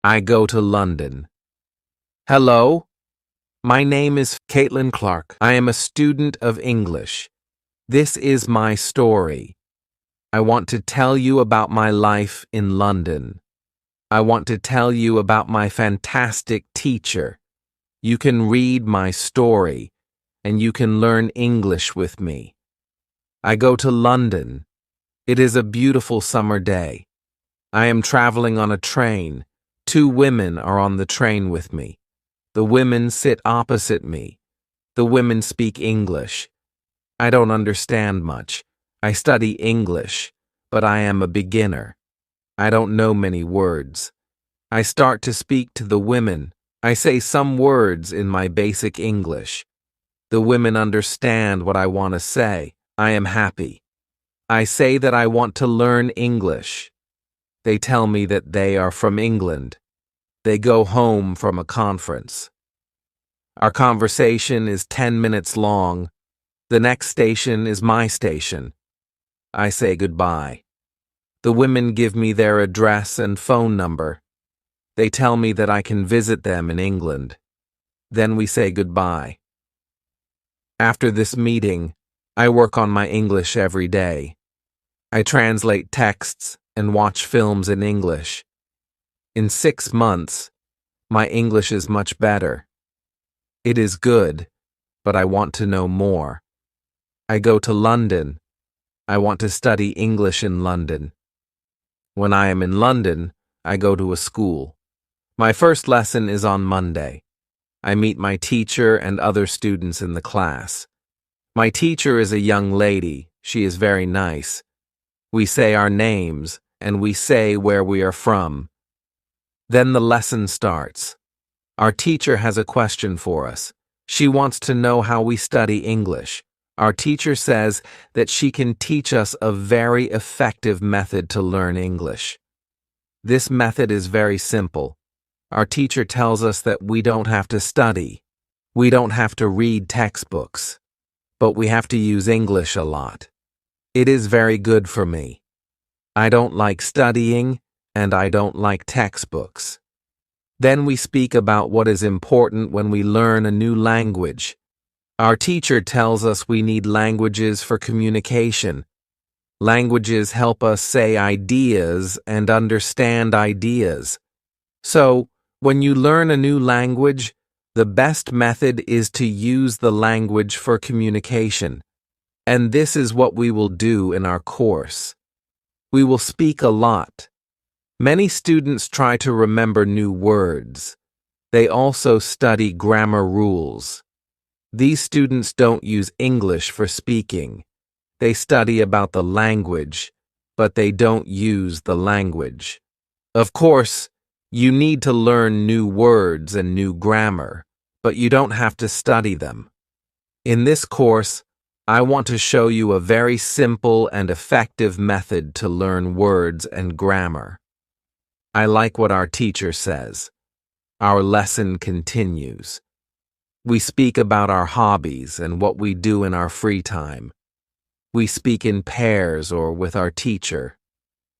I go to London. Hello, my name is Caitlin Clark. I am a student of English. This is my story. I want to tell you about my life in London. I want to tell you about my fantastic teacher. You can read my story, and you can learn English with me. I go to London. It is a beautiful summer day. I am traveling on a train. 2 women are on the train with me. The women sit opposite me. The women speak English. I don't understand much. I study English, but I am a beginner. I don't know many words. I start to speak to the women. I say some words in my basic English. The women understand what I want to say. I am happy. I say that I want to learn English. They tell me that they are from England. They go home from a conference. Our conversation is 10 minutes long. The next station is my station. I say goodbye. The women give me their address and phone number. They tell me that I can visit them in England. Then we say goodbye. After this meeting, I work on my English every day. I translate texts and watch films in English. In 6 months, my English is much better. It is good, but I want to know more. I go to London. I want to study English in London. When I am in London, I go to a school. My first lesson is on Monday. I meet my teacher and other students in the class. My teacher is a young lady. She is very nice. We say our names, and we say where we are from. Then the lesson starts. Our teacher has a question for us. She wants to know how we study English. Our teacher says that she can teach us a very effective method to learn English. This method is very simple. Our teacher tells us that we don't have to study. We don't have to read textbooks. But we have to use English a lot. It is very good for me. I don't like studying, and I don't like textbooks. Then we speak about what is important when we learn a new language. Our teacher tells us we need languages for communication. Languages help us say ideas and understand ideas. So, when you learn a new language, the best method is to use the language for communication. And this is what we will do in our course. We will speak a lot. Many students try to remember new words. They also study grammar rules. These students don't use English for speaking. They study about the language, but they don't use the language. Of course, you need to learn new words and new grammar, but you don't have to study them. In this course, I want to show you a very simple and effective method to learn words and grammar. I like what our teacher says. Our lesson continues. We speak about our hobbies and what we do in our free time. We speak in pairs or with our teacher.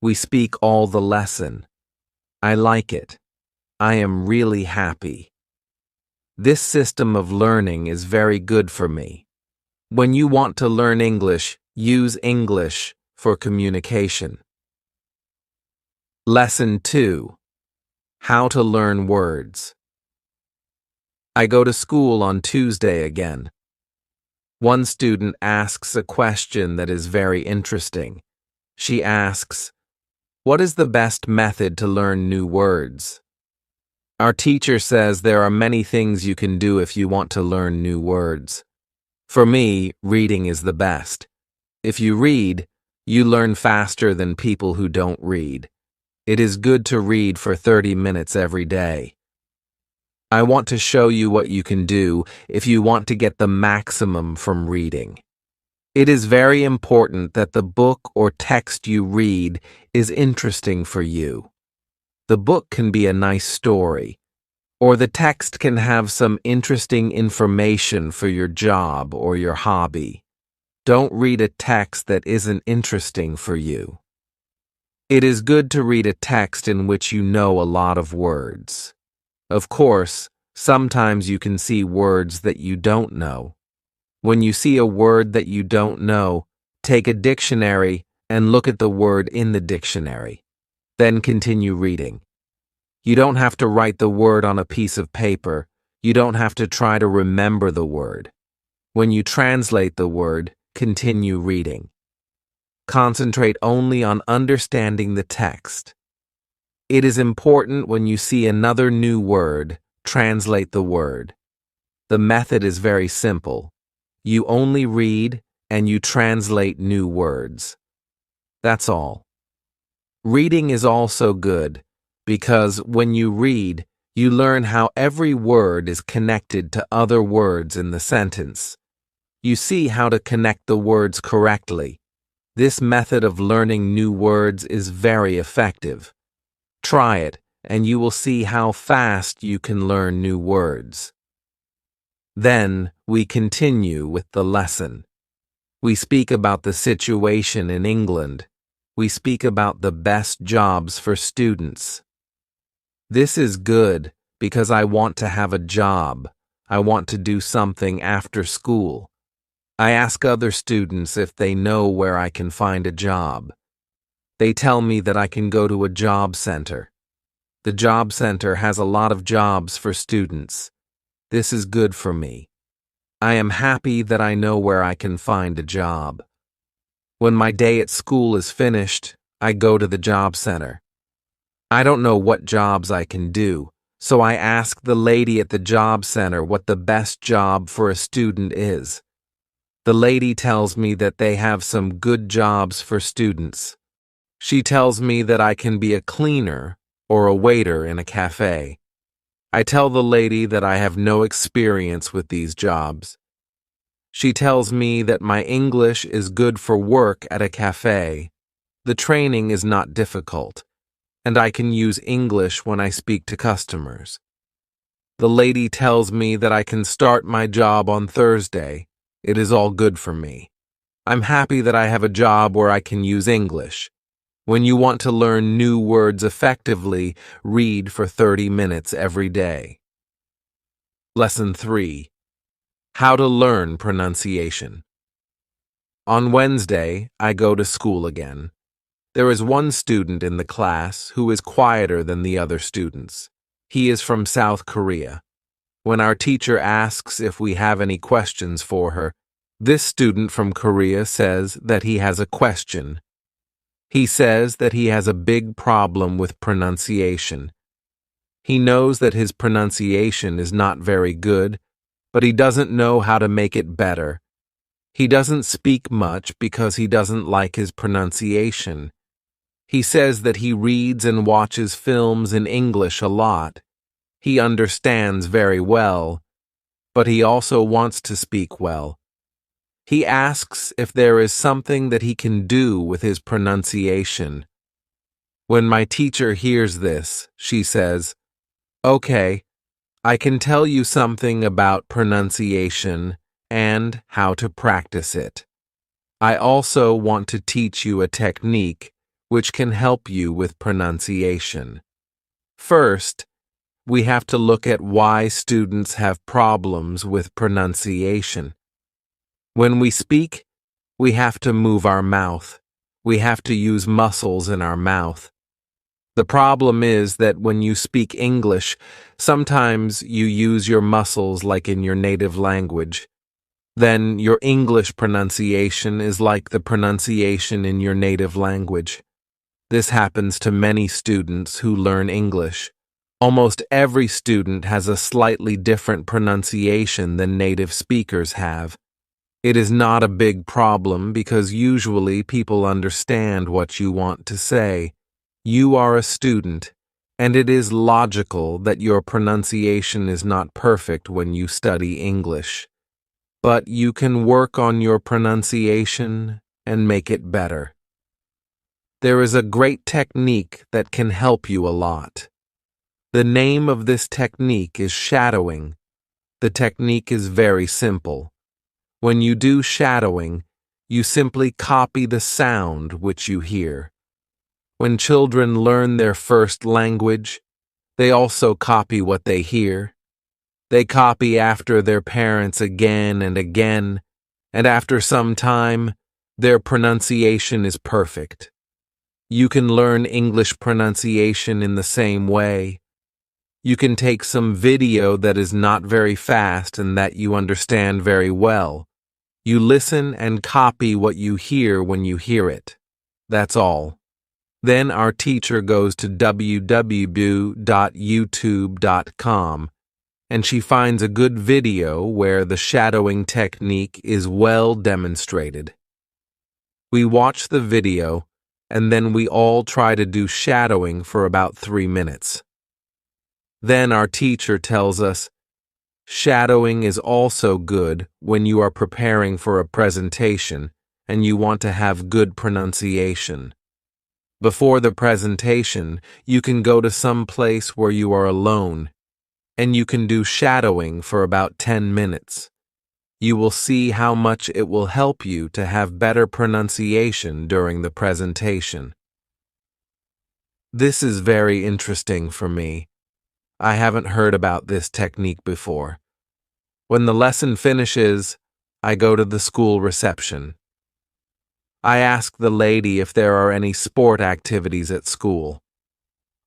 We speak all the lesson. I like it. I am really happy. This system of learning is very good for me. When you want to learn English, use English for communication. Lesson 2. How to learn words. I go to school on Tuesday again. One student asks a question that is very interesting. She asks, "What is the best method to learn new words?" Our teacher says there are many things you can do if you want to learn new words. For me, reading is the best. If you read, you learn faster than people who don't read. It is good to read for 30 minutes every day. I want to show you what you can do if you want to get the maximum from reading. It is very important that the book or text you read is interesting for you. The book can be a nice story, or the text can have some interesting information for your job or your hobby. Don't read a text that isn't interesting for you. It is good to read a text in which you know a lot of words. Of course, sometimes you can see words that you don't know. When you see a word that you don't know, take a dictionary and look at the word in the dictionary. Then continue reading. You don't have to write the word on a piece of paper. You don't have to try to remember the word. When you translate the word, continue reading. Concentrate only on understanding the text. It is important when you see another new word, translate the word. The method is very simple. You only read and you translate new words. That's all. Reading is also good because when you read, you learn how every word is connected to other words in the sentence. You see how to connect the words correctly. This method of learning new words is very effective. Try it, and you will see how fast you can learn new words. Then, we continue with the lesson. We speak about the situation in England. We speak about the best jobs for students. This is good because I want to have a job. I want to do something after school. I ask other students if they know where I can find a job. They tell me that I can go to a job center. The job center has a lot of jobs for students. This is good for me. I am happy that I know where I can find a job. When my day at school is finished, I go to the job center. I don't know what jobs I can do, so I ask the lady at the job center what the best job for a student is. The lady tells me that they have some good jobs for students. She tells me that I can be a cleaner or a waiter in a cafe. I tell the lady that I have no experience with these jobs. She tells me that my English is good for work at a cafe. The training is not difficult, and I can use English when I speak to customers. The lady tells me that I can start my job on Thursday. It is all good for me. I'm happy that I have a job where I can use English. When you want to learn new words effectively, read for 30 minutes every day. Lesson 3. How to learn pronunciation. On Wednesday, I go to school again. There is one student in the class who is quieter than the other students. He is from South Korea. When our teacher asks if we have any questions for her, this student from Korea says that he has a question. He says that he has a big problem with pronunciation. He knows that his pronunciation is not very good, but he doesn't know how to make it better. He doesn't speak much because he doesn't like his pronunciation. He says that he reads and watches films in English a lot. He understands very well, but he also wants to speak well. He asks if there is something that he can do with his pronunciation. When my teacher hears this, she says, "Okay, I can tell you something about pronunciation and how to practice it. I also want to teach you a technique which can help you with pronunciation. First, we have to look at why students have problems with pronunciation. When we speak, we have to move our mouth. We have to use muscles in our mouth. The problem is that when you speak English, sometimes you use your muscles like in your native language. Then your English pronunciation is like the pronunciation in your native language. This happens to many students who learn English. Almost every student has a slightly different pronunciation than native speakers have. It is not a big problem because usually people understand what you want to say. You are a student, and it is logical that your pronunciation is not perfect when you study English. But you can work on your pronunciation and make it better. There is a great technique that can help you a lot. The name of this technique is shadowing. The technique is very simple. When you do shadowing, you simply copy the sound which you hear. When children learn their first language, they also copy what they hear. They copy after their parents again and again, and after some time, their pronunciation is perfect. You can learn English pronunciation in the same way. You can take some video that is not very fast and that you understand very well. You listen and copy what you hear when you hear it. That's all. Then our teacher goes to www.youtube.com and she finds a good video where the shadowing technique is well demonstrated. We watch the video and then we all try to do shadowing for about 3 minutes. Then our teacher tells us, shadowing is also good when you are preparing for a presentation and you want to have good pronunciation. Before the presentation, you can go to some place where you are alone, and you can do shadowing for about 10 minutes. You will see how much it will help you to have better pronunciation during the presentation. This is very interesting for me. I haven't heard about this technique before. When the lesson finishes, I go to the school reception. I ask the lady if there are any sport activities at school.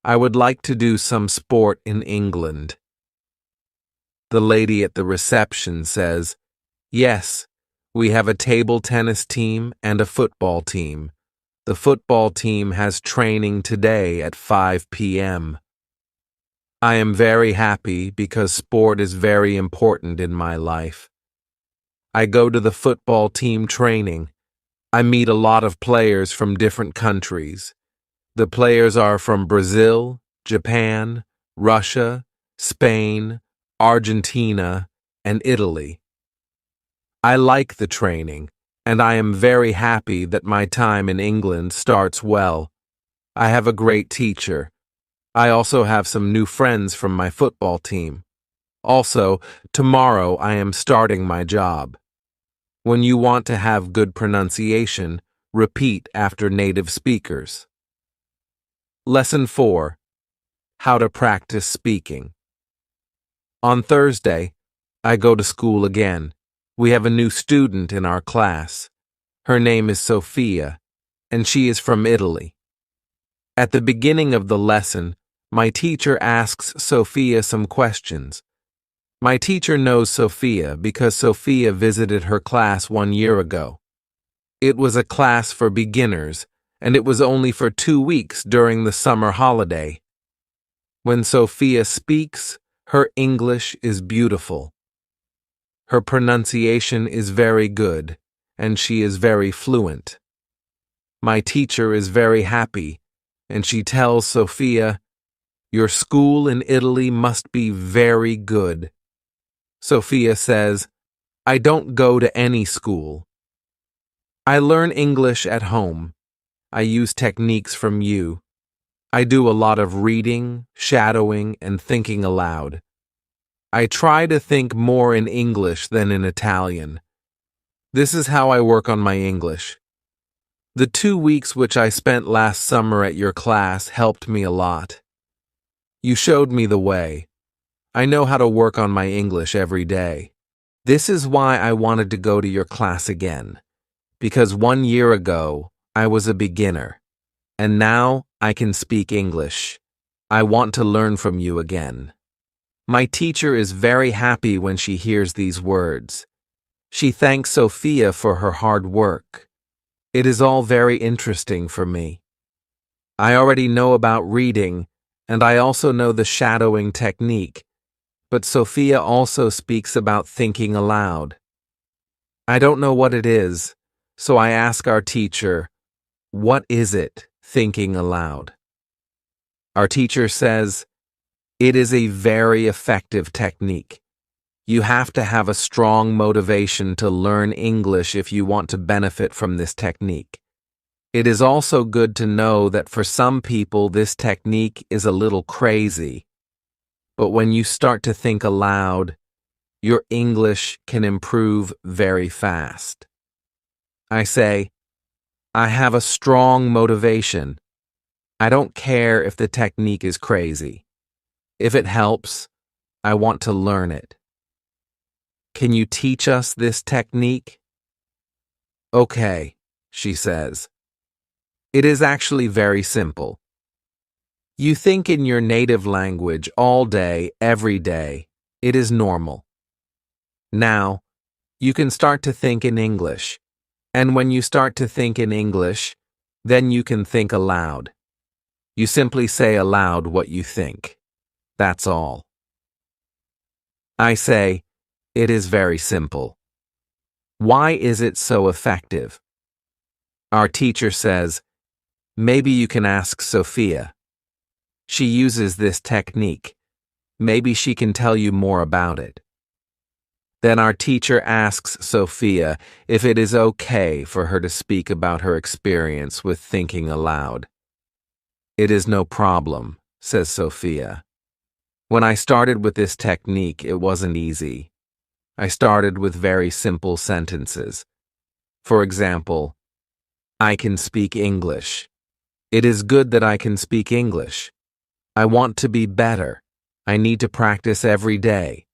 I would like to do some sport in England. The lady at the reception says, yes, we have a table tennis team and a football team. The football team has training today at 5 p.m. I am very happy because sport is very important in my life. I go to the football team training. I meet a lot of players from different countries. The players are from Brazil, Japan, Russia, Spain, Argentina, and Italy. I like the training, and I am very happy that my time in England starts well. I have a great teacher. I also have some new friends from my football team. Also, tomorrow I am starting my job. When you want to have good pronunciation, repeat after native speakers. Lesson 4. How to practice speaking. On Thursday, I go to school again. We have a new student in our class. Her name is Sophia, and she is from Italy. At the beginning of the lesson, my teacher asks Sophia some questions. My teacher knows Sophia because Sophia visited her class 1 year ago. It was a class for beginners, and it was only for 2 weeks during the summer holiday. When Sophia speaks, her English is beautiful. Her pronunciation is very good, and she is very fluent. My teacher is very happy, and she tells Sophia, "Your school in Italy must be very good." Sophia says, "I don't go to any school. I learn English at home. I use techniques from you. I do a lot of reading, shadowing, and thinking aloud. I try to think more in English than in Italian. This is how I work on my English. The 2 weeks which I spent last summer at your class helped me a lot. You showed me the way. I know how to work on my English every day. This is why I wanted to go to your class again, because 1 year ago, I was a beginner, and now I can speak English. I want to learn from you again." My teacher is very happy when she hears these words. She thanks Sophia for her hard work. It is all very interesting for me. I already know about reading, and I also know the shadowing technique. But Sophia also speaks about thinking aloud. I don't know what it is, so I ask our teacher, "What is it, thinking aloud?" Our teacher says, "It is a very effective technique. You have to have a strong motivation to learn English if you want to benefit from this technique. It is also good to know that for some people this technique is a little crazy. But when you start to think aloud, your English can improve very fast." I say, "I have a strong motivation. I don't care if the technique is crazy. If it helps, I want to learn it. Can you teach us this technique? Okay, she says. It is actually very simple. You think in your native language all day, every day. It is normal. Now, you can start to think in English. And when you start to think in English, then you can think aloud. You simply say aloud what you think. That's all. I say, it is very simple. Why is it so effective? Our teacher says, maybe you can ask Sophia. She uses this technique. Maybe she can tell you more about it. Then our teacher asks Sophia if it is okay for her to speak about her experience with thinking aloud. It is no problem, says Sophia. When I started with this technique, it wasn't easy. I started with very simple sentences. For example, I can speak English. It is good that I can speak English. I want to be better. I need to practice every day.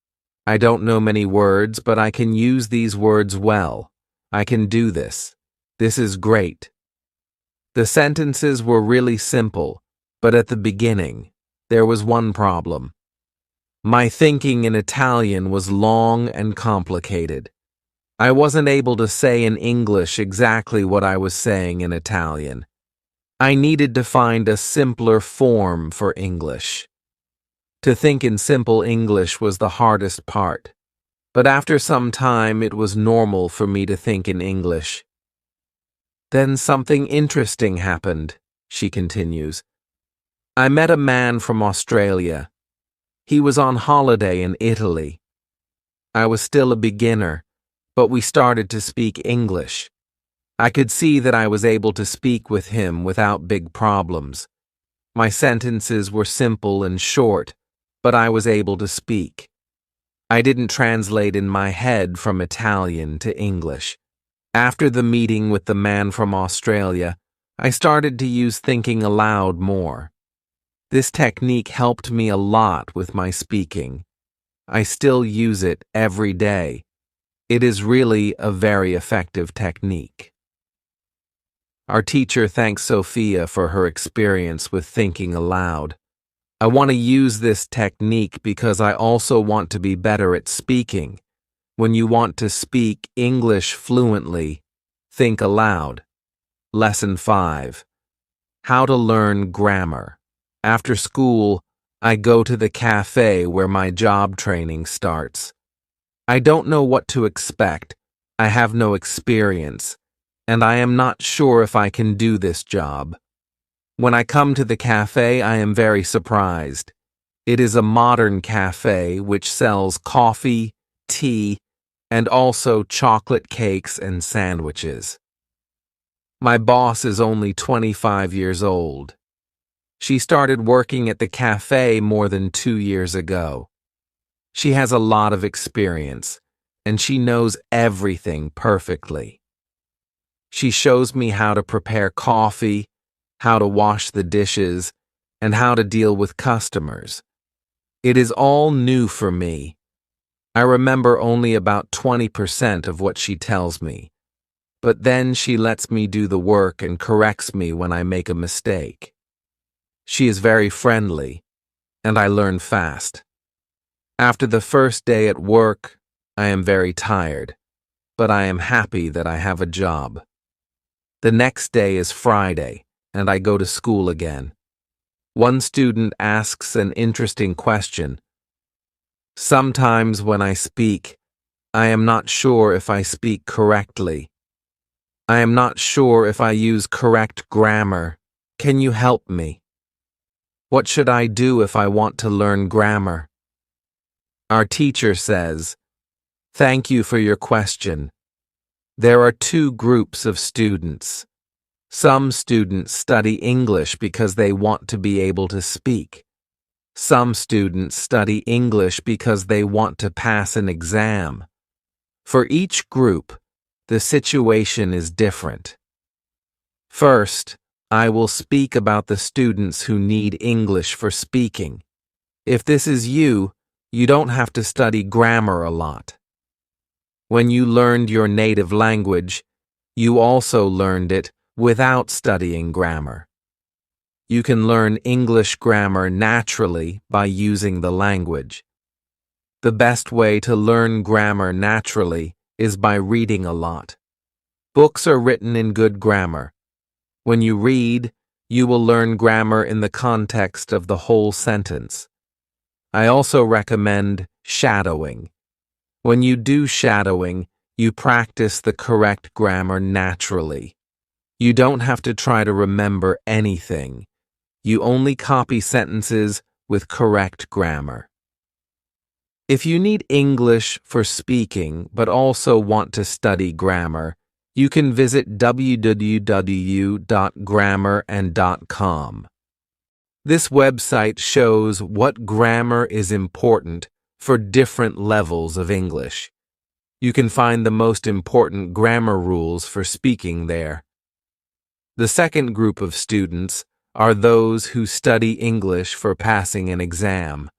I don't know many words, but I can use these words well. I can do this. This is great. The sentences were really simple, but at the beginning, there was one problem. My thinking in Italian was long and complicated. I wasn't able to say in English exactly what I was saying in Italian. I needed to find a simpler form for English. To think in simple English was the hardest part, but after some time it was normal for me to think in English. Then something interesting happened, she continues. I met a man from Australia. He was on holiday in Italy. I was still a beginner, but we started to speak English. I could see that I was able to speak with him without big problems. My sentences were simple and short, but I was able to speak. I didn't translate in my head from Italian to English. After the meeting with the man from Australia, I started to use thinking aloud more. This technique helped me a lot with my speaking. I still use it every day. It is really a very effective technique. Our teacher thanks Sophia for her experience with thinking aloud. I want to use this technique because I also want to be better at speaking. When you want to speak English fluently, think aloud. Lesson 5. How to learn grammar. After school, I go to the cafe where my job training starts. I don't know what to expect. I have no experience, and I am not sure if I can do this job. When I come to the cafe, I am very surprised. It is a modern cafe which sells coffee, tea, and also chocolate cakes and sandwiches. My boss is only 25 years old. She started working at the cafe more than 2 years ago. She has a lot of experience, and she knows everything perfectly. She shows me how to prepare coffee, how to wash the dishes, and how to deal with customers. It is all new for me. I remember only about 20% of what she tells me, but then she lets me do the work and corrects me when I make a mistake. She is very friendly, and I learn fast. After the first day at work, I am very tired, but I am happy that I have a job. The next day is Friday, and I go to school again. One student asks an interesting question. Sometimes when I speak, I am not sure if I speak correctly. I am not sure if I use correct grammar. Can you help me? What should I do if I want to learn grammar? Our teacher says, "Thank you for your question. There are 2 groups of students. Some students study English because they want to be able to speak. Some students study English because they want to pass an exam. For each group, the situation is different. First, I will speak about the students who need English for speaking. If this is you, you don't have to study grammar a lot. When you learned your native language, you also learned it without studying grammar. You can learn English grammar naturally by using the language. The best way to learn grammar naturally is by reading a lot. Books are written in good grammar. When you read, you will learn grammar in the context of the whole sentence. I also recommend shadowing. When you do shadowing, you practice the correct grammar naturally. You don't have to try to remember anything. You only copy sentences with correct grammar. If you need English for speaking but also want to study grammar, you can visit www.grammarand.com. This website shows what grammar is important for different levels of English. You can find the most important grammar rules for speaking there. The second group of students are those who study English for passing an exam.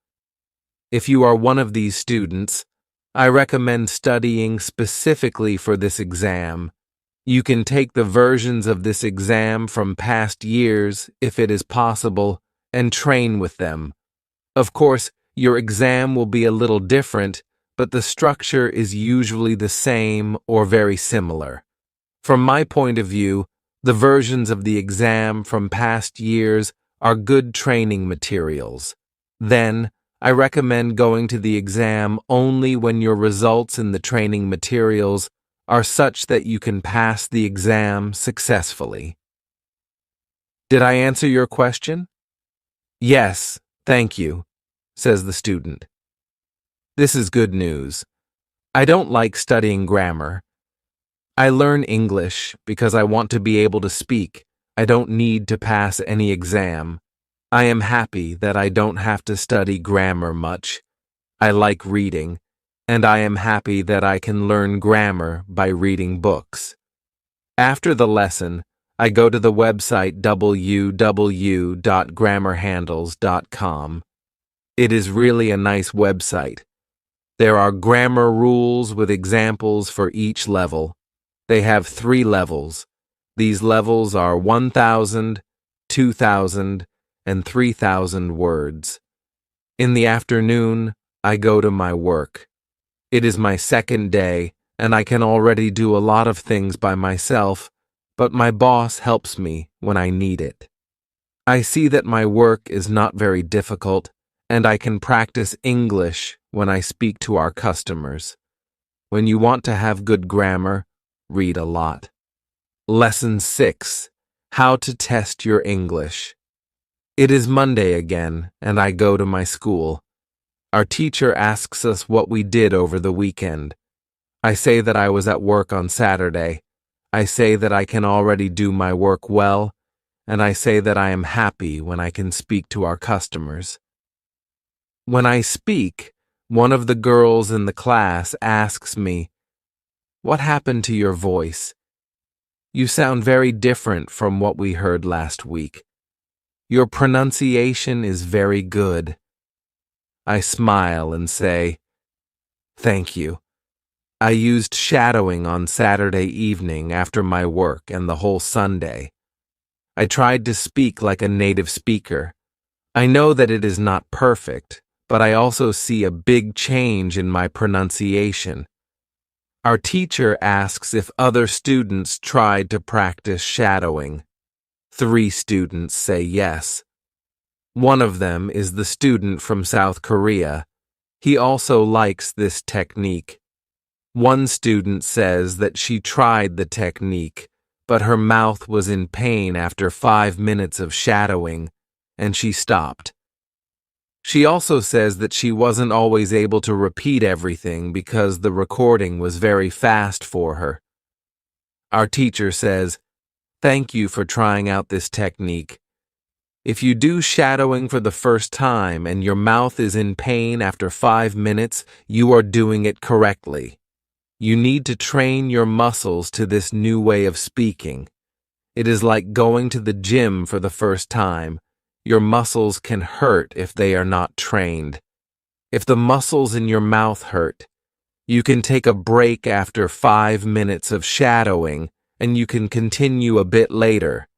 If you are one of these students, I recommend studying specifically for this exam. You can take the versions of this exam from past years, if it is possible, and train with them. Of course, your exam will be a little different, but the structure is usually the same or very similar. From my point of view, the versions of the exam from past years are good training materials. Then, I recommend going to the exam only when your results in the training materials are such that you can pass the exam successfully. Did I answer your question? Yes, thank you, says the student. This is good news. I don't like studying grammar. I learn English because I want to be able to speak. I don't need to pass any exam. I am happy that I don't have to study grammar much. I like reading, and I am happy that I can learn grammar by reading books. After the lesson, I go to the website www.grammarhandles.com. It is really a nice website. There are grammar rules with examples for each level. They have 3 levels. These levels are 1,000, 2,000, and 3,000 words. In the afternoon, I go to my work. It is my second day, and I can already do a lot of things by myself, but my boss helps me when I need it. I see that my work is not very difficult, and I can practice English when I speak to our customers. When you want to have good grammar, read a lot. Lesson 6. How to test your English. It is Monday again, and I go to my school. Our teacher asks us what we did over the weekend. I say that I was at work on Saturday. I say that I can already do my work well, and I say that I am happy when I can speak to our customers. When I speak, one of the girls in the class asks me, "What happened to your voice? You sound very different from what we heard last week. Your pronunciation is very good." I smile and say, "Thank you. I used shadowing on Saturday evening after my work and the whole Sunday. I tried to speak like a native speaker. I know that it is not perfect, but I also see a big change in my pronunciation." Our teacher asks if other students tried to practice shadowing. 3 students say yes. One of them is the student from South Korea. He also likes this technique. One student says that she tried the technique, but her mouth was in pain after 5 minutes of shadowing, and she stopped. She also says that she wasn't always able to repeat everything because the recording was very fast for her. Our teacher says, "Thank you for trying out this technique. If you do shadowing for the first time and your mouth is in pain after 5 minutes, you are doing it correctly. You need to train your muscles to this new way of speaking. It is like going to the gym for the first time. Your muscles can hurt if they are not trained. If the muscles in your mouth hurt, you can take a break after 5 minutes of shadowing, and you can continue a bit later.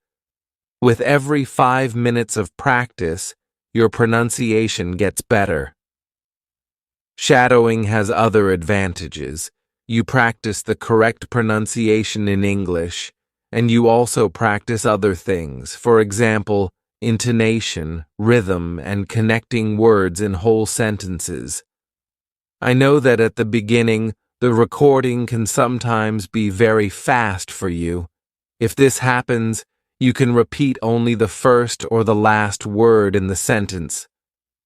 With every 5 minutes of practice, your pronunciation gets better. Shadowing has other advantages. You practice the correct pronunciation in English, and you also practice other things, for example, intonation, rhythm, and connecting words in whole sentences. I know that at the beginning, the recording can sometimes be very fast for you. If this happens, you can repeat only the first or the last word in the sentence.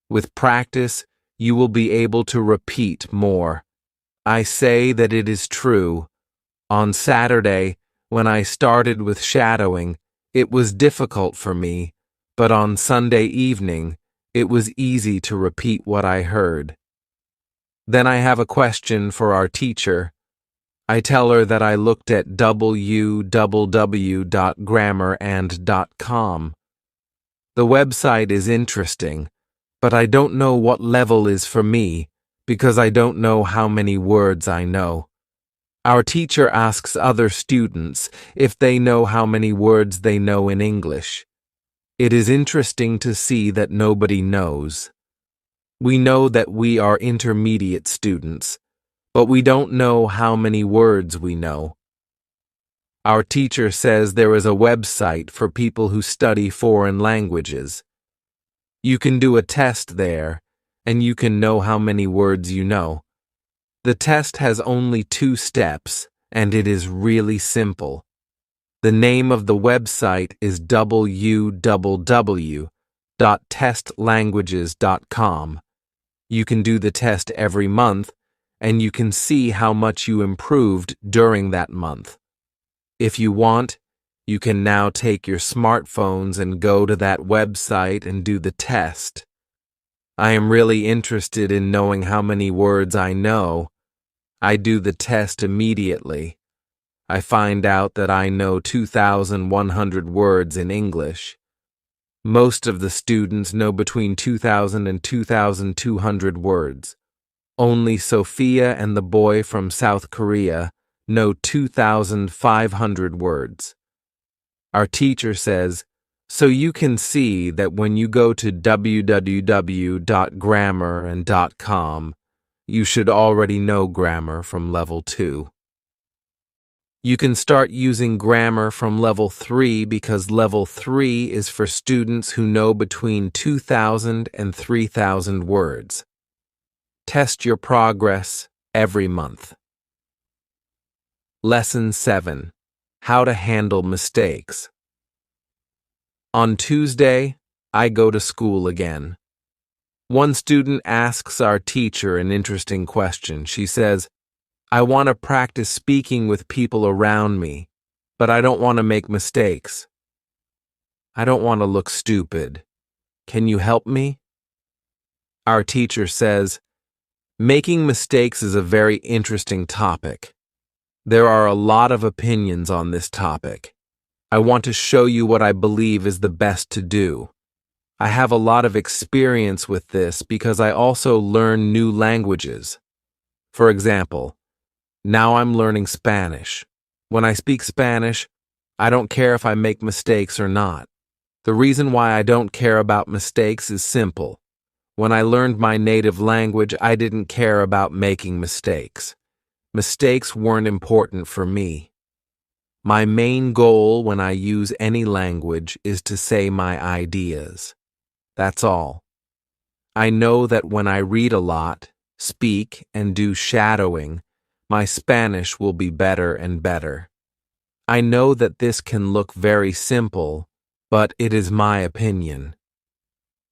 With practice, you will be able to repeat more. I say that it is true. On Saturday, when I started with shadowing, it was difficult for me, but on Sunday evening, it was easy to repeat what I heard. Then I have a question for our teacher. I tell her that I looked at www.grammarand.com. The website is interesting, but I don't know what level is for me because I don't know how many words I know. Our teacher asks other students if they know how many words they know in English. It is interesting to see that nobody knows. We know that we are intermediate students, but we don't know how many words we know. Our teacher says there is a website for people who study foreign languages. You can do a test there, and you can know how many words you know. The test has only 2 steps, and it is really simple. The name of the website is www.testlanguages.com. You can do the test every month, and you can see how much you improved during that month. If you want, you can now take your smartphones and go to that website and do the test. I am really interested in knowing how many words I know. I do the test immediately. I find out that I know 2,100 words in English. Most of the students know between 2,000 and 2,200 words. Only Sophia and the boy from South Korea know 2,500 words. Our teacher says, so you can see that when you go to www.grammarand.com, you should already know grammar from level 2. You can start using grammar from level 3 because level 3 is for students who know between 2,000 and 3,000 words. Test your progress every month. Lesson 7. How to handle mistakes. On Tuesday, I go to school again. One student asks our teacher an interesting question. She says, I want to practice speaking with people around me, but I don't want to make mistakes. I don't want to look stupid. Can you help me? Our teacher says, making mistakes is a very interesting topic. There are a lot of opinions on this topic. I want to show you what I believe is the best to do. I have a lot of experience with this because I also learn new languages. For example, now I'm learning Spanish. When I speak Spanish, I don't care if I make mistakes or not. The reason why I don't care about mistakes is simple. When I learned my native language, I didn't care about making mistakes. Mistakes weren't important for me. My main goal when I use any language is to say my ideas. That's all. I know that when I read a lot, speak, and do shadowing, my Spanish will be better and better. I know that this can look very simple, but it is my opinion.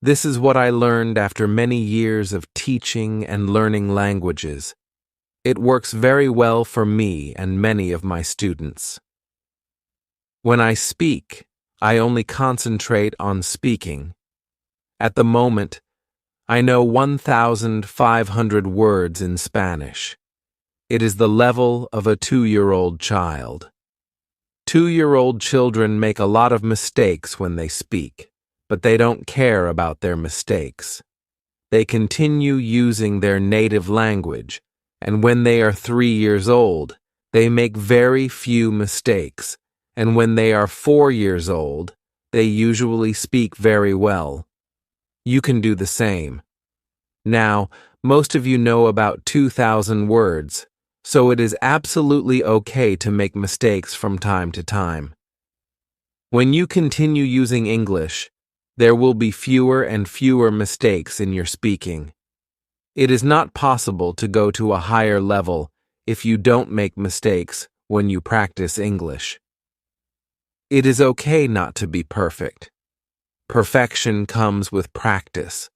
This is what I learned after many years of teaching and learning languages. It works very well for me and many of my students. When I speak, I only concentrate on speaking. At the moment, I know 1,500 words in Spanish. It is the level of a 2-year-old child. 2-year-old children make a lot of mistakes when they speak, but they don't care about their mistakes. They continue using their native language, and when they are 3 years old, they make very few mistakes, and when they are 4 years old, they usually speak very well. You can do the same. Now, most of you know about 2,000 words, so it is absolutely okay to make mistakes from time to time. When you continue using English, there will be fewer and fewer mistakes in your speaking. It is not possible to go to a higher level if you don't make mistakes when you practice English. It is okay not to be perfect. Perfection comes with practice.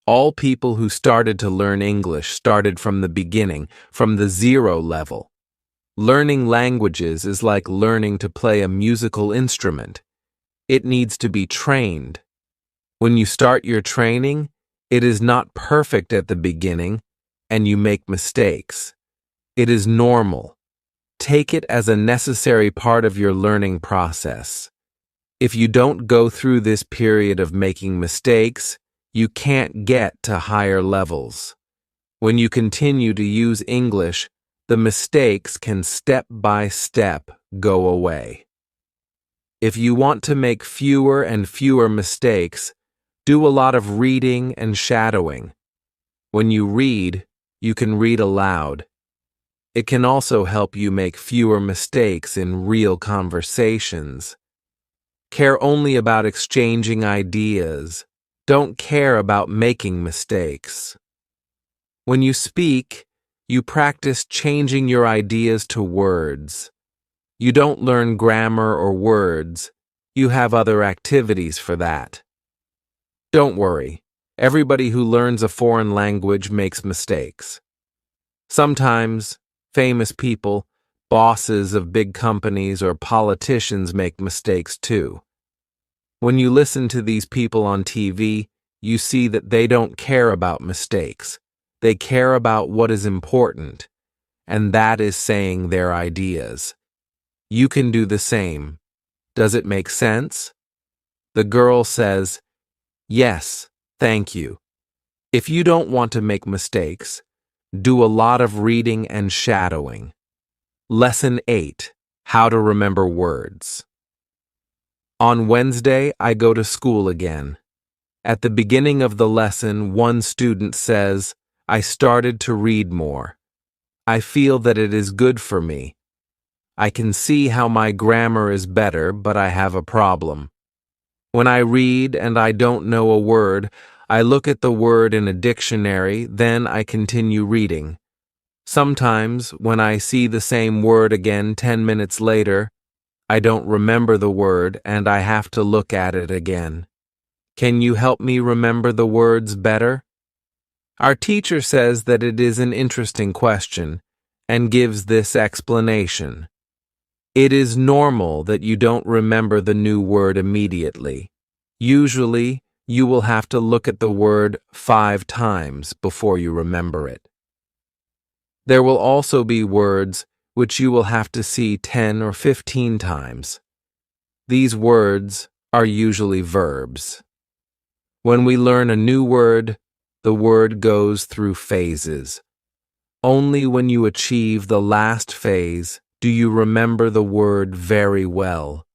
All people who started to learn English started from the beginning, from the 0 level. Learning languages is like learning to play a musical instrument. It needs to be trained. When you start your training, it is not perfect at the beginning, and you make mistakes. It is normal. Take it as a necessary part of your learning process. If you don't go through this period of making mistakes, you can't get to higher levels. When you continue to use English, the mistakes can step by step go away. If you want to make fewer and fewer mistakes, do a lot of reading and shadowing. When you read, you can read aloud. It can also help you make fewer mistakes in real conversations. Care only about exchanging ideas. Don't care about making mistakes. When you speak, you practice changing your ideas to words. You don't learn grammar or words. You have other activities for that. Don't worry. Everybody who learns a foreign language makes mistakes. Sometimes, famous people, bosses of big companies, or politicians make mistakes too. When you listen to these people on TV, you see that they don't care about mistakes. They care about what is important, and that is saying their ideas. You can do the same. Does it make sense? The girl says, "Yes, thank you." If you don't want to make mistakes, do a lot of reading and shadowing. Lesson 8: How to Remember Words. On Wednesday, I go to school again. At the beginning of the lesson, one student says, "I started to read more. I feel that it is good for me. I can see how my grammar is better, but I have a problem. When I read and I don't know a word, I look at the word in a dictionary, then I continue reading. Sometimes, when I see the same word again 10 minutes later, I don't remember the word and I have to look at it again. Can you help me remember the words better?" Our teacher says that it is an interesting question and gives this explanation. It is normal that you don't remember the new word immediately. Usually, you will have to look at the word 5 times before you remember it. There will also be words which you will have to see 10 or 15 times. These words are usually verbs. When we learn a new word, the word goes through phases. Only when you achieve the last phase do you remember the word very well.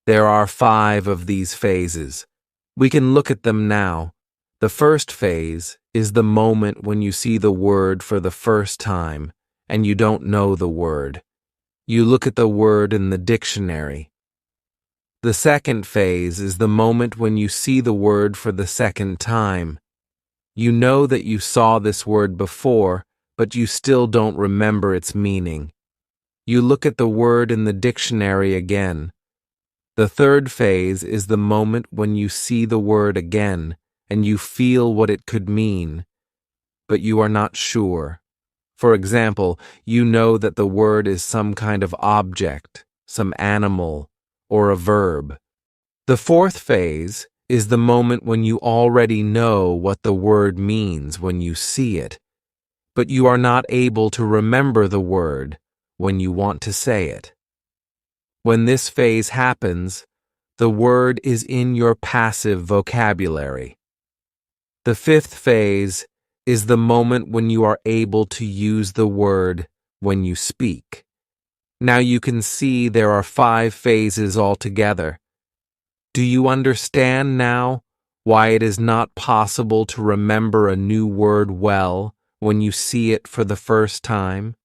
There are 5 of these phases. We can look at them now. The first phase is the moment when you see the word for the first time and you don't know the word. You look at the word in the dictionary. The second phase is the moment when you see the word for the second time. You know that you saw this word before, but you still don't remember its meaning. You look at the word in the dictionary again. The third phase is the moment when you see the word again and you feel what it could mean, but you are not sure. For example, you know that the word is some kind of object, some animal, or a verb. The fourth phase is the moment when you already know what the word means when you see it, but you are not able to remember the word when you want to say it. When this phase happens, the word is in your passive vocabulary. The fifth phase is the moment when you are able to use the word when you speak. Now you can see there are 5 phases altogether. Do you understand now why it is not possible to remember a new word well when you see it for the first time?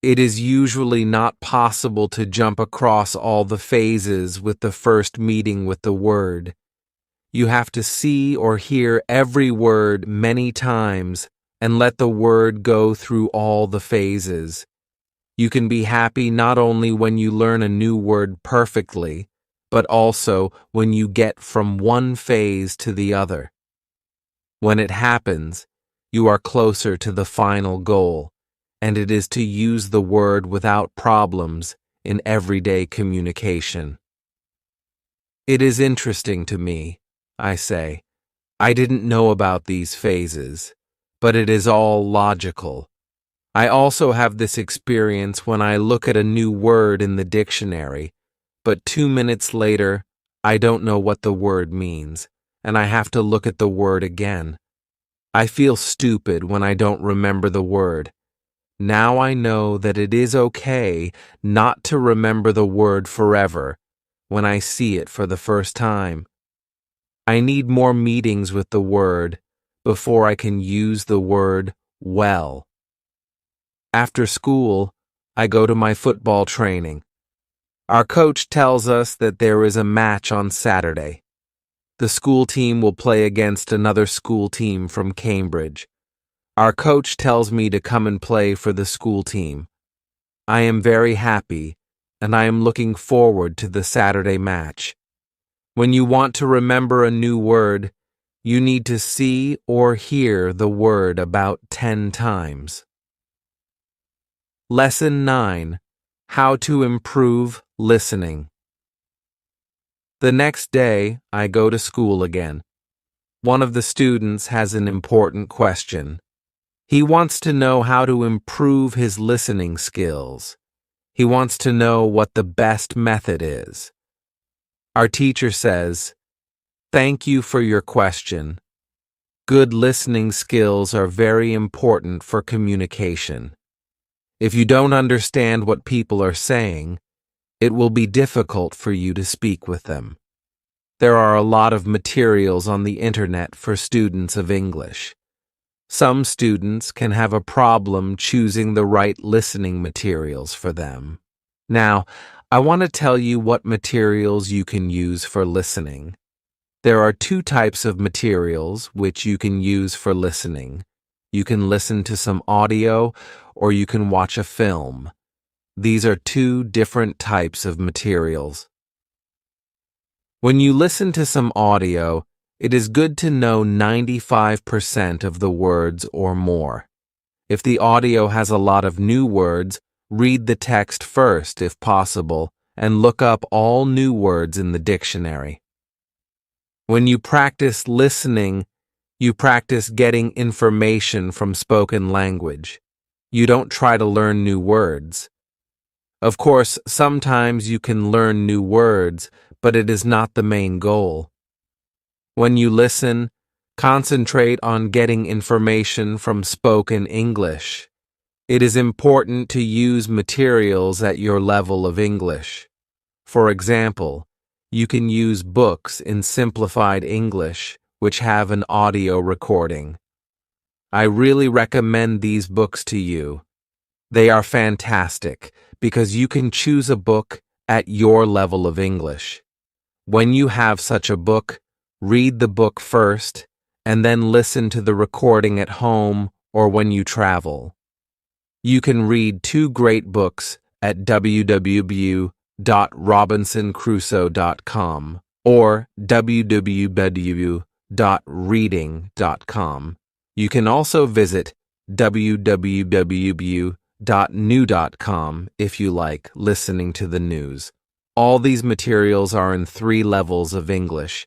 It is usually not possible to jump across all the phases with the first meeting with the word. You have to see or hear every word many times and let the word go through all the phases. You can be happy not only when you learn a new word perfectly, but also when you get from one phase to the other. When it happens, you are closer to the final goal, and it is to use the word without problems in everyday communication. It is interesting to me, I say. I didn't know about these phases, but it is all logical. I also have this experience when I look at a new word in the dictionary, but 2 minutes later, I don't know what the word means, and I have to look at the word again. I feel stupid when I don't remember the word. Now I know that it is okay not to remember the word forever when I see it for the first time. I need more meetings with the word before I can use the word well. After school, I go to my football training. Our coach tells us that there is a match on Saturday. The school team will play against another school team from Cambridge. Our coach tells me to come and play for the school team. I am very happy, and I am looking forward to the Saturday match. When you want to remember a new word, you need to see or hear the word about 10 times. Lesson 9. How to improve listening. The next day, I go to school again. One of the students has an important question. He wants to know how to improve his listening skills. He wants to know what the best method is. Our teacher says, "Thank you for your question. Good listening skills are very important for communication. If you don't understand what people are saying, it will be difficult for you to speak with them. There are a lot of materials on the internet for students of English. Some students can have a problem choosing the right listening materials for them. Now, I want to tell you what materials you can use for listening. There are 2 types of materials which you can use for listening. You can listen to some audio or you can watch a film. These are 2 different types of materials. When you listen to some audio, it is good to know 95% of the words or more. If the audio has a lot of new words, read the text first if possible, and look up all new words in the dictionary. When you practice listening, you practice getting information from spoken language. You don't try to learn new words. Of course, sometimes you can learn new words, but it is not the main goal. When you listen, concentrate on getting information from spoken English. It is important to use materials at your level of English. For example, you can use books in simplified English, which have an audio recording. I really recommend these books to you. They are fantastic because you can choose a book at your level of English. When you have such a book, read the book first and then listen to the recording at home or when you travel. You can read 2 great books at www.robinsoncrusoe.com or www.reading.com. You can also visit www.new.com if you like listening to the news. All these materials are in 3 levels of English.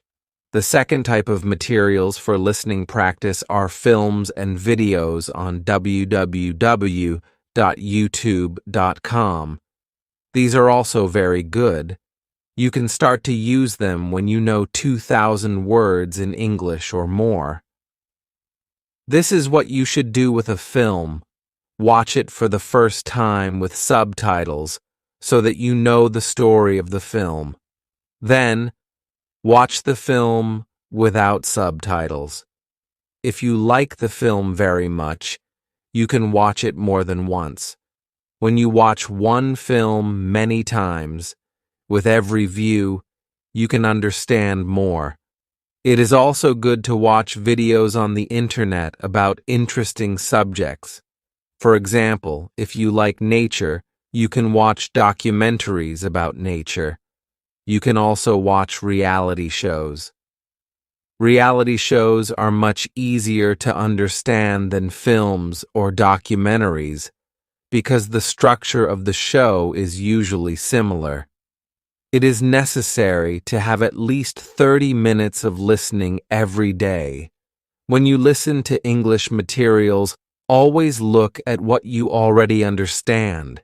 The second type of materials for listening practice are films and videos on www.youtube.com. These are also very good. You can start to use them when you know 2,000 words in English or more. This is what you should do with a film. Watch it for the first time with subtitles so that you know the story of the film. Then, watch the film without subtitles. If you like the film very much, you can watch it more than once. When you watch one film many times, with every view, you can understand more. It is also good to watch videos on the internet about interesting subjects. For example, if you like nature, you can watch documentaries about nature. You can also watch reality shows. Reality shows are much easier to understand than films or documentaries because the structure of the show is usually similar. It is necessary to have at least 30 minutes of listening every day. When you listen to English materials, always look at what you already understand.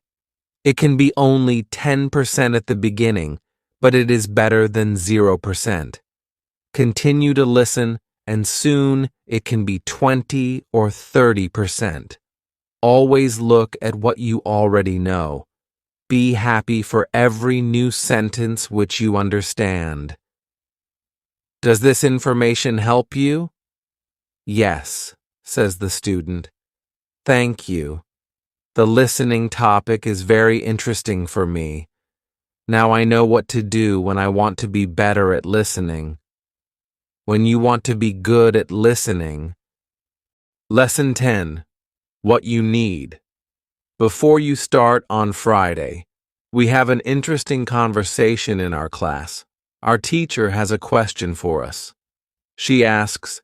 It can be only 10% at the beginning, but it is better than 0%. Continue to listen, and soon it can be 20 or 30%. Always look at what you already know. Be happy for every new sentence which you understand. Does this information help you? Yes, says the student. Thank you. The listening topic is very interesting for me. Now I know what to do when I want to be better at listening. When you want to be good at listening. Lesson 10. What you need. Before you start on Friday, we have an interesting conversation in our class. Our teacher has a question for us. She asks,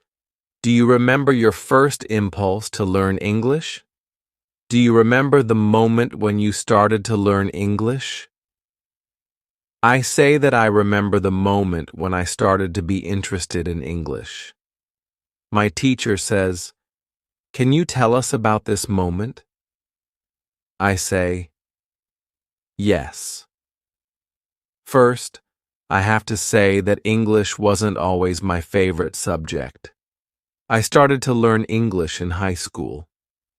"Do you remember your first impulse to learn English? Do you remember the moment when you started to learn English?" I say that I remember the moment when I started to be interested in English. My teacher says, "Can you tell us about this moment?" I say, yes. First, I have to say that English wasn't always my favorite subject. I started to learn English in high school.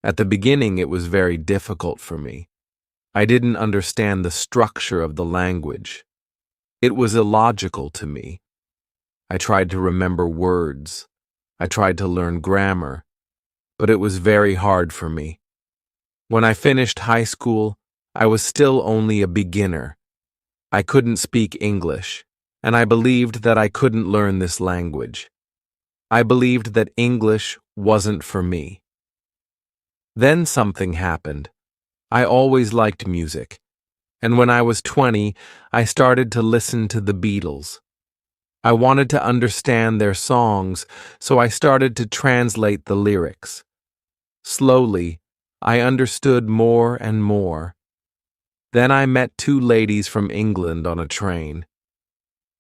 At the beginning, it was very difficult for me. I didn't understand the structure of the language. It was illogical to me. I tried to remember words. I tried to learn grammar, but it was very hard for me. When I finished high school, I was still only a beginner. I couldn't speak English, and I believed that I couldn't learn this language. I believed that English wasn't for me. Then something happened. I always liked music, and when I was 20, I started to listen to the Beatles. I wanted to understand their songs, so I started to translate the lyrics. Slowly, I understood more and more. Then I met two ladies from England on a train.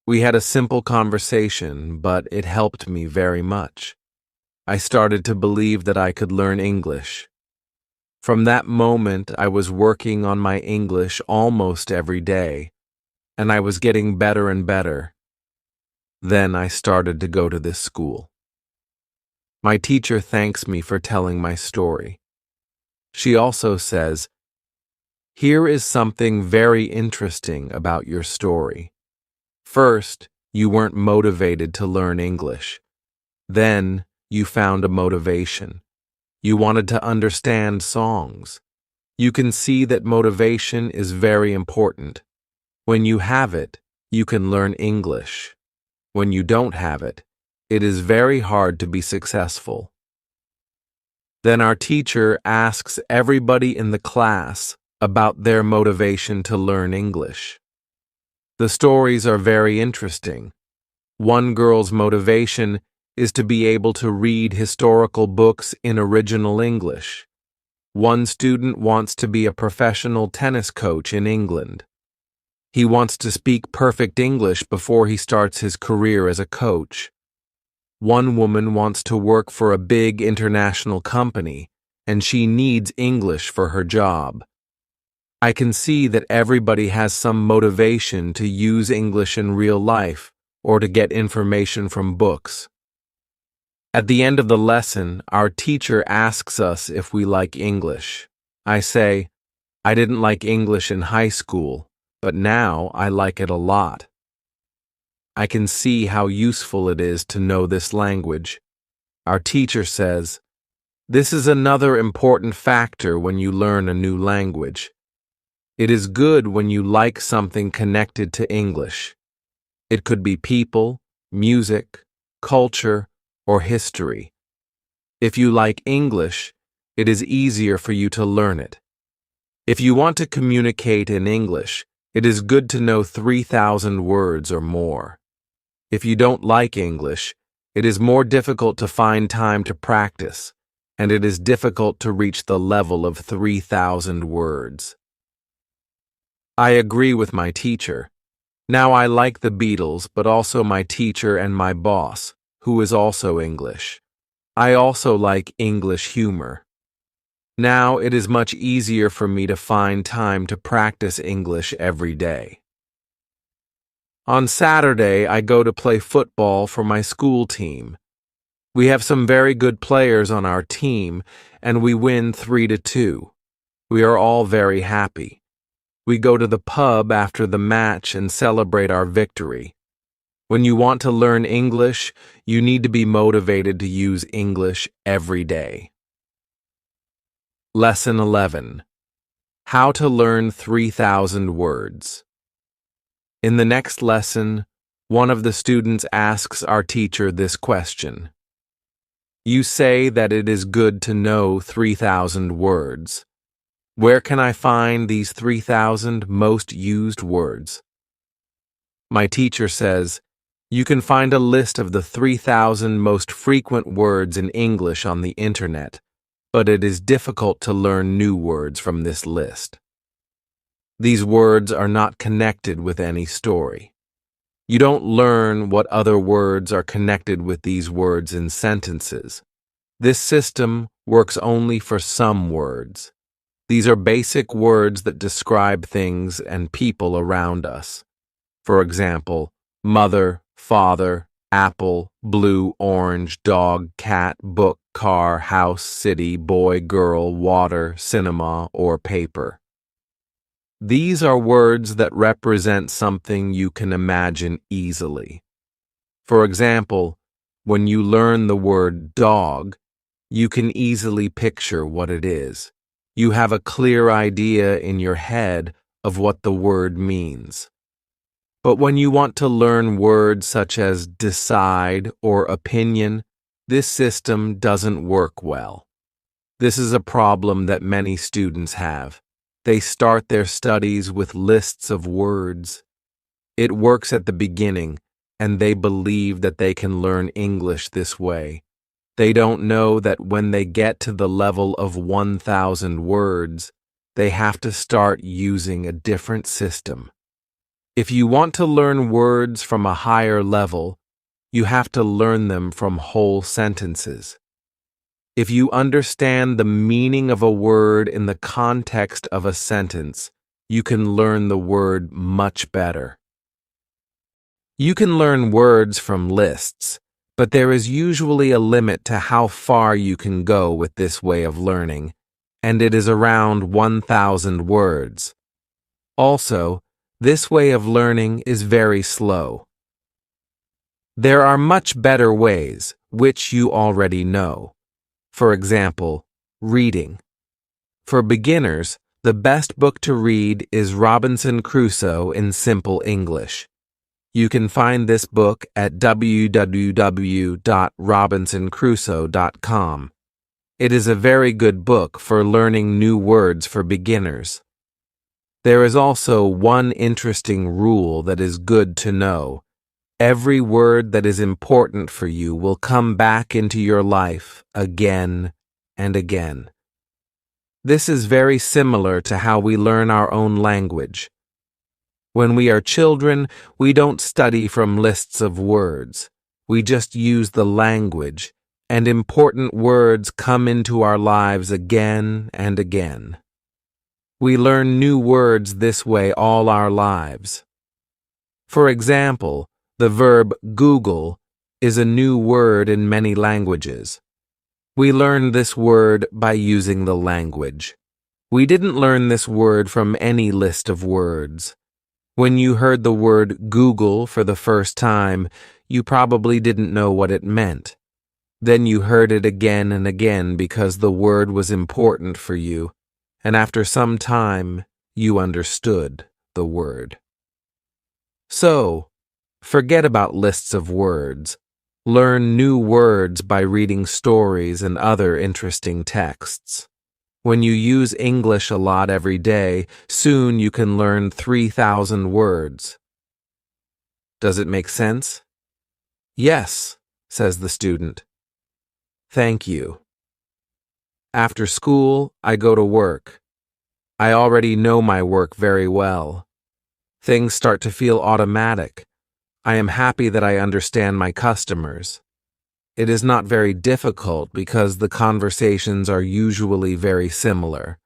We had a simple conversation, but it helped me very much. I started to believe that I could learn English. From that moment, I was working on my English almost every day, and I was getting better and better. Then I started to go to this school. My teacher thanks me for telling my story. She also says, "Here is something very interesting about your story. First, you weren't motivated to learn English. Then, you found a motivation. You wanted to understand songs. You can see that motivation is very important. When you have it, you can learn English. When you don't have it, it is very hard to be successful." Then our teacher asks everybody in the class about their motivation to learn English. The stories are very interesting. One girl's motivation is to be able to read historical books in original English. One student wants to be a professional tennis coach in England. He wants to speak perfect English before he starts his career as a coach. One woman wants to work for a big international company, and she needs English for her job. I can see that everybody has some motivation to use English in real life or to get information from books. At the end of the lesson, our teacher asks us if we like English. I say, I didn't like English in high school, but now I like it a lot. I can see how useful it is to know this language. Our teacher says, this is another important factor when you learn a new language. It is good when you like something connected to English. It could be people, music, culture, or history. If you like English, it is easier for you to learn it. If you want to communicate in English, it is good to know 3,000 words or more. If you don't like English, it is more difficult to find time to practice, and it is difficult to reach the level of 3,000 words. I agree with my teacher. Now I like the Beatles, but also my teacher and my boss, who is also English. I also like English humor. Now it is much easier for me to find time to practice English every day. On Saturday, I go to play football for my school team. We have some very good players on our team, and we win 3-2. We are all very happy. We go to the pub after the match and celebrate our victory. When you want to learn English, you need to be motivated to use English every day. Lesson 11. How to learn 3,000 words. In the next lesson, one of the students asks our teacher this question. You say that it is good to know 3,000 words. Where can I find these 3,000 most used words? My teacher says, you can find a list of the 3,000 most frequent words in English on the internet, but it is difficult to learn new words from this list. These words are not connected with any story. You don't learn what other words are connected with these words in sentences. This system works only for some words. These are basic words that describe things and people around us. For example, mother, father, apple, blue, orange, dog, cat, book, car, house, city, boy, girl, water, cinema, or paper. These are words that represent something you can imagine easily. For example, when you learn the word dog, you can easily picture what it is. You have a clear idea in your head of what the word means. But when you want to learn words such as decide or opinion, this system doesn't work well. This is a problem that many students have. They start their studies with lists of words. It works at the beginning, and they believe that they can learn English this way. They don't know that when they get to the level of 1,000 words, they have to start using a different system. If you want to learn words from a higher level, you have to learn them from whole sentences. If you understand the meaning of a word in the context of a sentence, you can learn the word much better. You can learn words from lists, but there is usually a limit to how far you can go with this way of learning, and it is around 1,000 words. Also, this way of learning is very slow. There are much better ways, which you already know. For example, reading. For beginners, the best book to read is Robinson Crusoe in Simple English. You can find this book at www.robinsoncrusoe.com. It is a very good book for learning new words for beginners. There is also one interesting rule that is good to know. Every word that is important for you will come back into your life again and again. This is very similar to how we learn our own language. When we are children, we don't study from lists of words. We just use the language, and important words come into our lives again and again. We learn new words this way all our lives. For example, the verb Google is a new word in many languages. We learn this word by using the language. We didn't learn this word from any list of words. When you heard the word Google for the first time, you probably didn't know what it meant. Then you heard it again and again because the word was important for you, and after some time, you understood the word. So, forget about lists of words. Learn new words by reading stories and other interesting texts. When you use English a lot every day, soon you can learn 3,000 words. Does it make sense? Yes, says the student. Thank you. After school, I go to work. I already know my work very well. Things start to feel automatic. I am happy that I understand my customers. It is not very difficult because the conversations are usually very similar.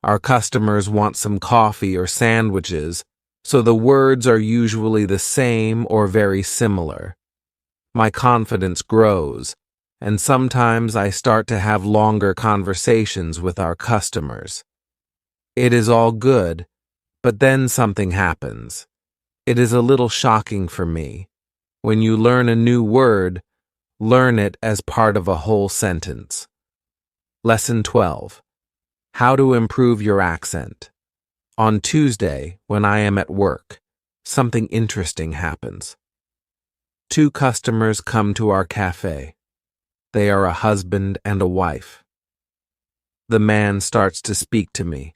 Our customers want some coffee or sandwiches, so the words are usually the same or very similar. My confidence grows, and sometimes I start to have longer conversations with our customers. It is all good, but then something happens. It is a little shocking for me. When you learn a new word, learn it as part of a whole sentence. Lesson 12. How to improve your accent. On Tuesday, when I am at work, something interesting happens. 2 customers come to our cafe. They are a husband and a wife. The man starts to speak to me.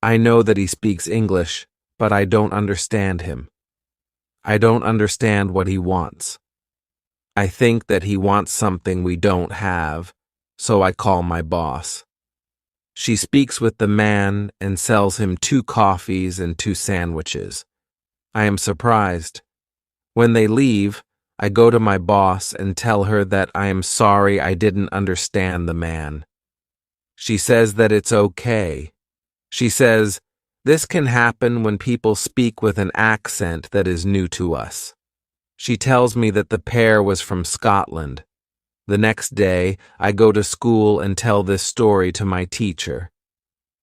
I know that he speaks English, but I don't understand him. I don't understand what he wants. I think that he wants something we don't have, so I call my boss. She speaks with the man and sells him 2 coffees and 2 sandwiches. I am surprised. When they leave, I go to my boss and tell her that I am sorry I didn't understand the man. She says that it's okay. She says, this can happen when people speak with an accent that is new to us. She tells me that the pair was from Scotland. The next day, I go to school and tell this story to my teacher.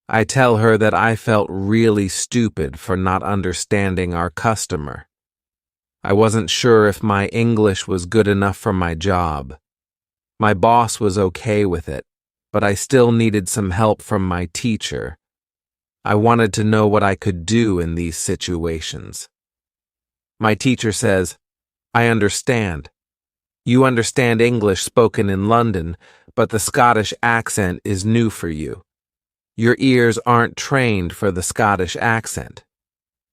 I tell her that I felt really stupid for not understanding our customer. I wasn't sure if my English was good enough for my job. My boss was okay with it, but I still needed some help from my teacher. I wanted to know what I could do in these situations. My teacher says, I understand. You understand English spoken in London, but the Scottish accent is new for you. Your ears aren't trained for the Scottish accent.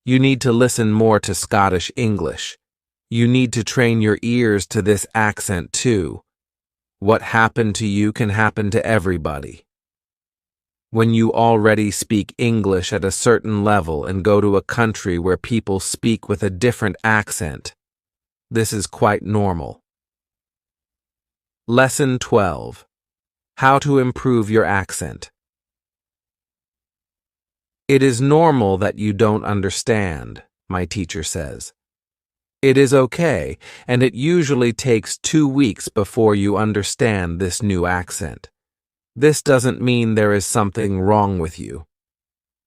You need to listen more to Scottish English. You need to train your ears to this accent too. What happened to you can happen to everybody. When you already speak English at a certain level and go to a country where people speak with a different accent, this is quite normal. Lesson 12. How to improve your accent. It is normal that you don't understand, my teacher says. It is okay, and it usually takes 2 weeks before you understand this new accent. This doesn't mean there is something wrong with you.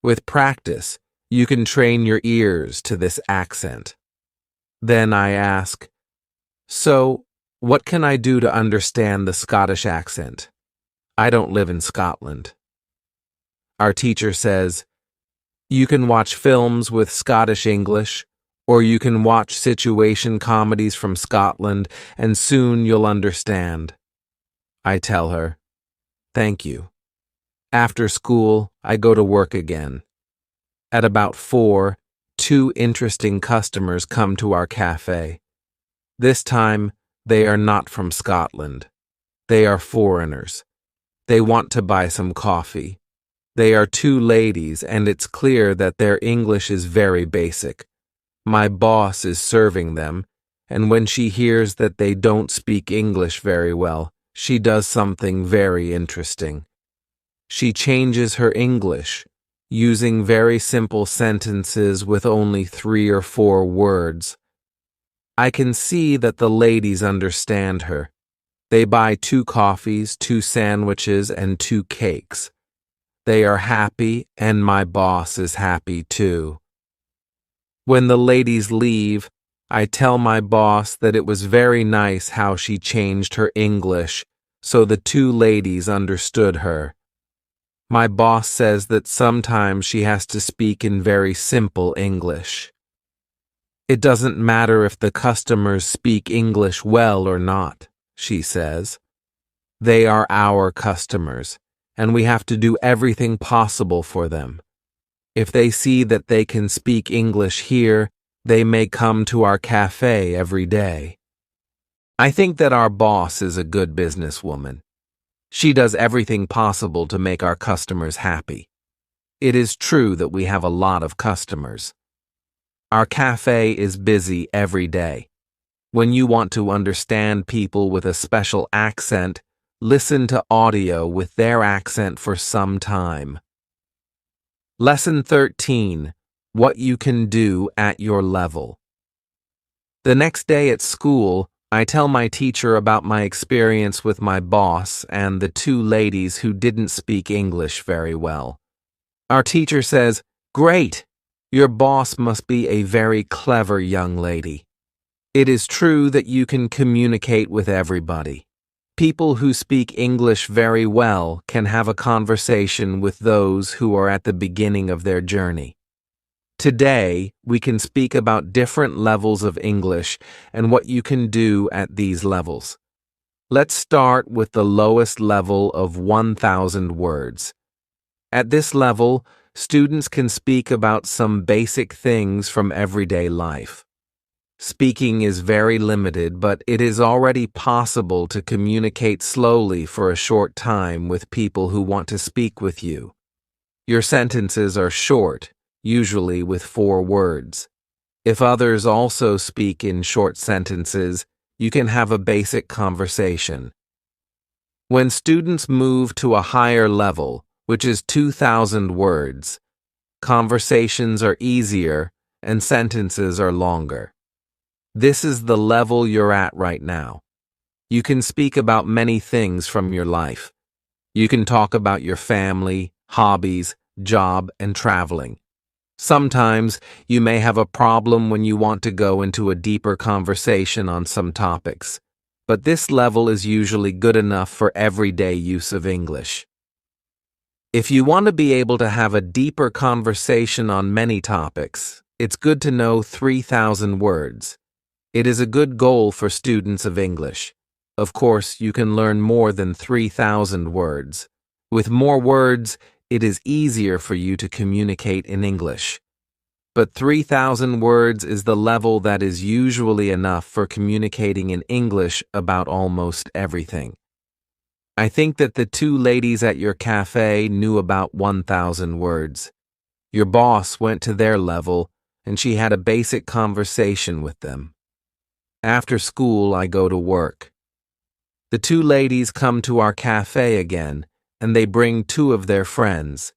With practice, you can train your ears to this accent. Then I ask, so, what can I do to understand the Scottish accent? I don't live in Scotland. Our teacher says, you can watch films with Scottish English, or you can watch situation comedies from Scotland, and soon you'll understand. I tell her, thank you. After school, I go to work again. At about 4, 2 interesting customers come to our cafe. This time, they are not from Scotland. They are foreigners. They want to buy some coffee. They are 2 ladies, and it's clear that their English is very basic. My boss is serving them, and when she hears that they don't speak English very well, she does something very interesting. She changes her English using very simple sentences with only 3 or 4 words. I can see that the ladies understand her. They buy 2 coffees, 2 sandwiches, and 2 cakes. They are happy, and my boss is happy too. When the ladies leave, I tell my boss that it was very nice how she changed her English so the 2 ladies understood her. My boss says that sometimes she has to speak in very simple English. It doesn't matter if the customers speak English well or not, she says. They are our customers, and we have to do everything possible for them. If they see that they can speak English here, they may come to our cafe every day. I think that our boss is a good businesswoman. She does everything possible to make our customers happy. It is true that we have a lot of customers. Our cafe is busy every day. When you want to understand people with a special accent, listen to audio with their accent for some time. Lesson 13. What you can do at your level. The next day at school, I tell my teacher about my experience with my boss and the 2 ladies who didn't speak English very well. Our teacher says, "Great! Your boss must be a very clever young lady. It is true that you can communicate with everybody. People who speak English very well can have a conversation with those who are at the beginning of their journey. Today, we can speak about different levels of English and what you can do at these levels. Let's start with the lowest level of 1,000 words. At this level, students can speak about some basic things from everyday life. Speaking is very limited, but it is already possible to communicate slowly for a short time with people who want to speak with you. Your sentences are short, usually with 4 words. If others also speak in short sentences, you can have a basic conversation. When students move to a higher level, which is 2,000 words, conversations are easier and sentences are longer. This is the level you're at right now. You can speak about many things from your life. You can talk about your family, hobbies, job, and traveling. Sometimes you may have a problem when you want to go into a deeper conversation on some topics, but this level is usually good enough for everyday use of English. If you want to be able to have a deeper conversation on many topics, it's good to know 3,000 words. It is a good goal for students of English. Of course, you can learn more than 3,000 words. With more words, it is easier for you to communicate in English. But 3,000 words is the level that is usually enough for communicating in English about almost everything. I think that the 2 ladies at your cafe knew about 1,000 words. Your boss went to their level, and she had a basic conversation with them. After school, I go to work. The 2 ladies come to our cafe again, and they bring 2 of their friends.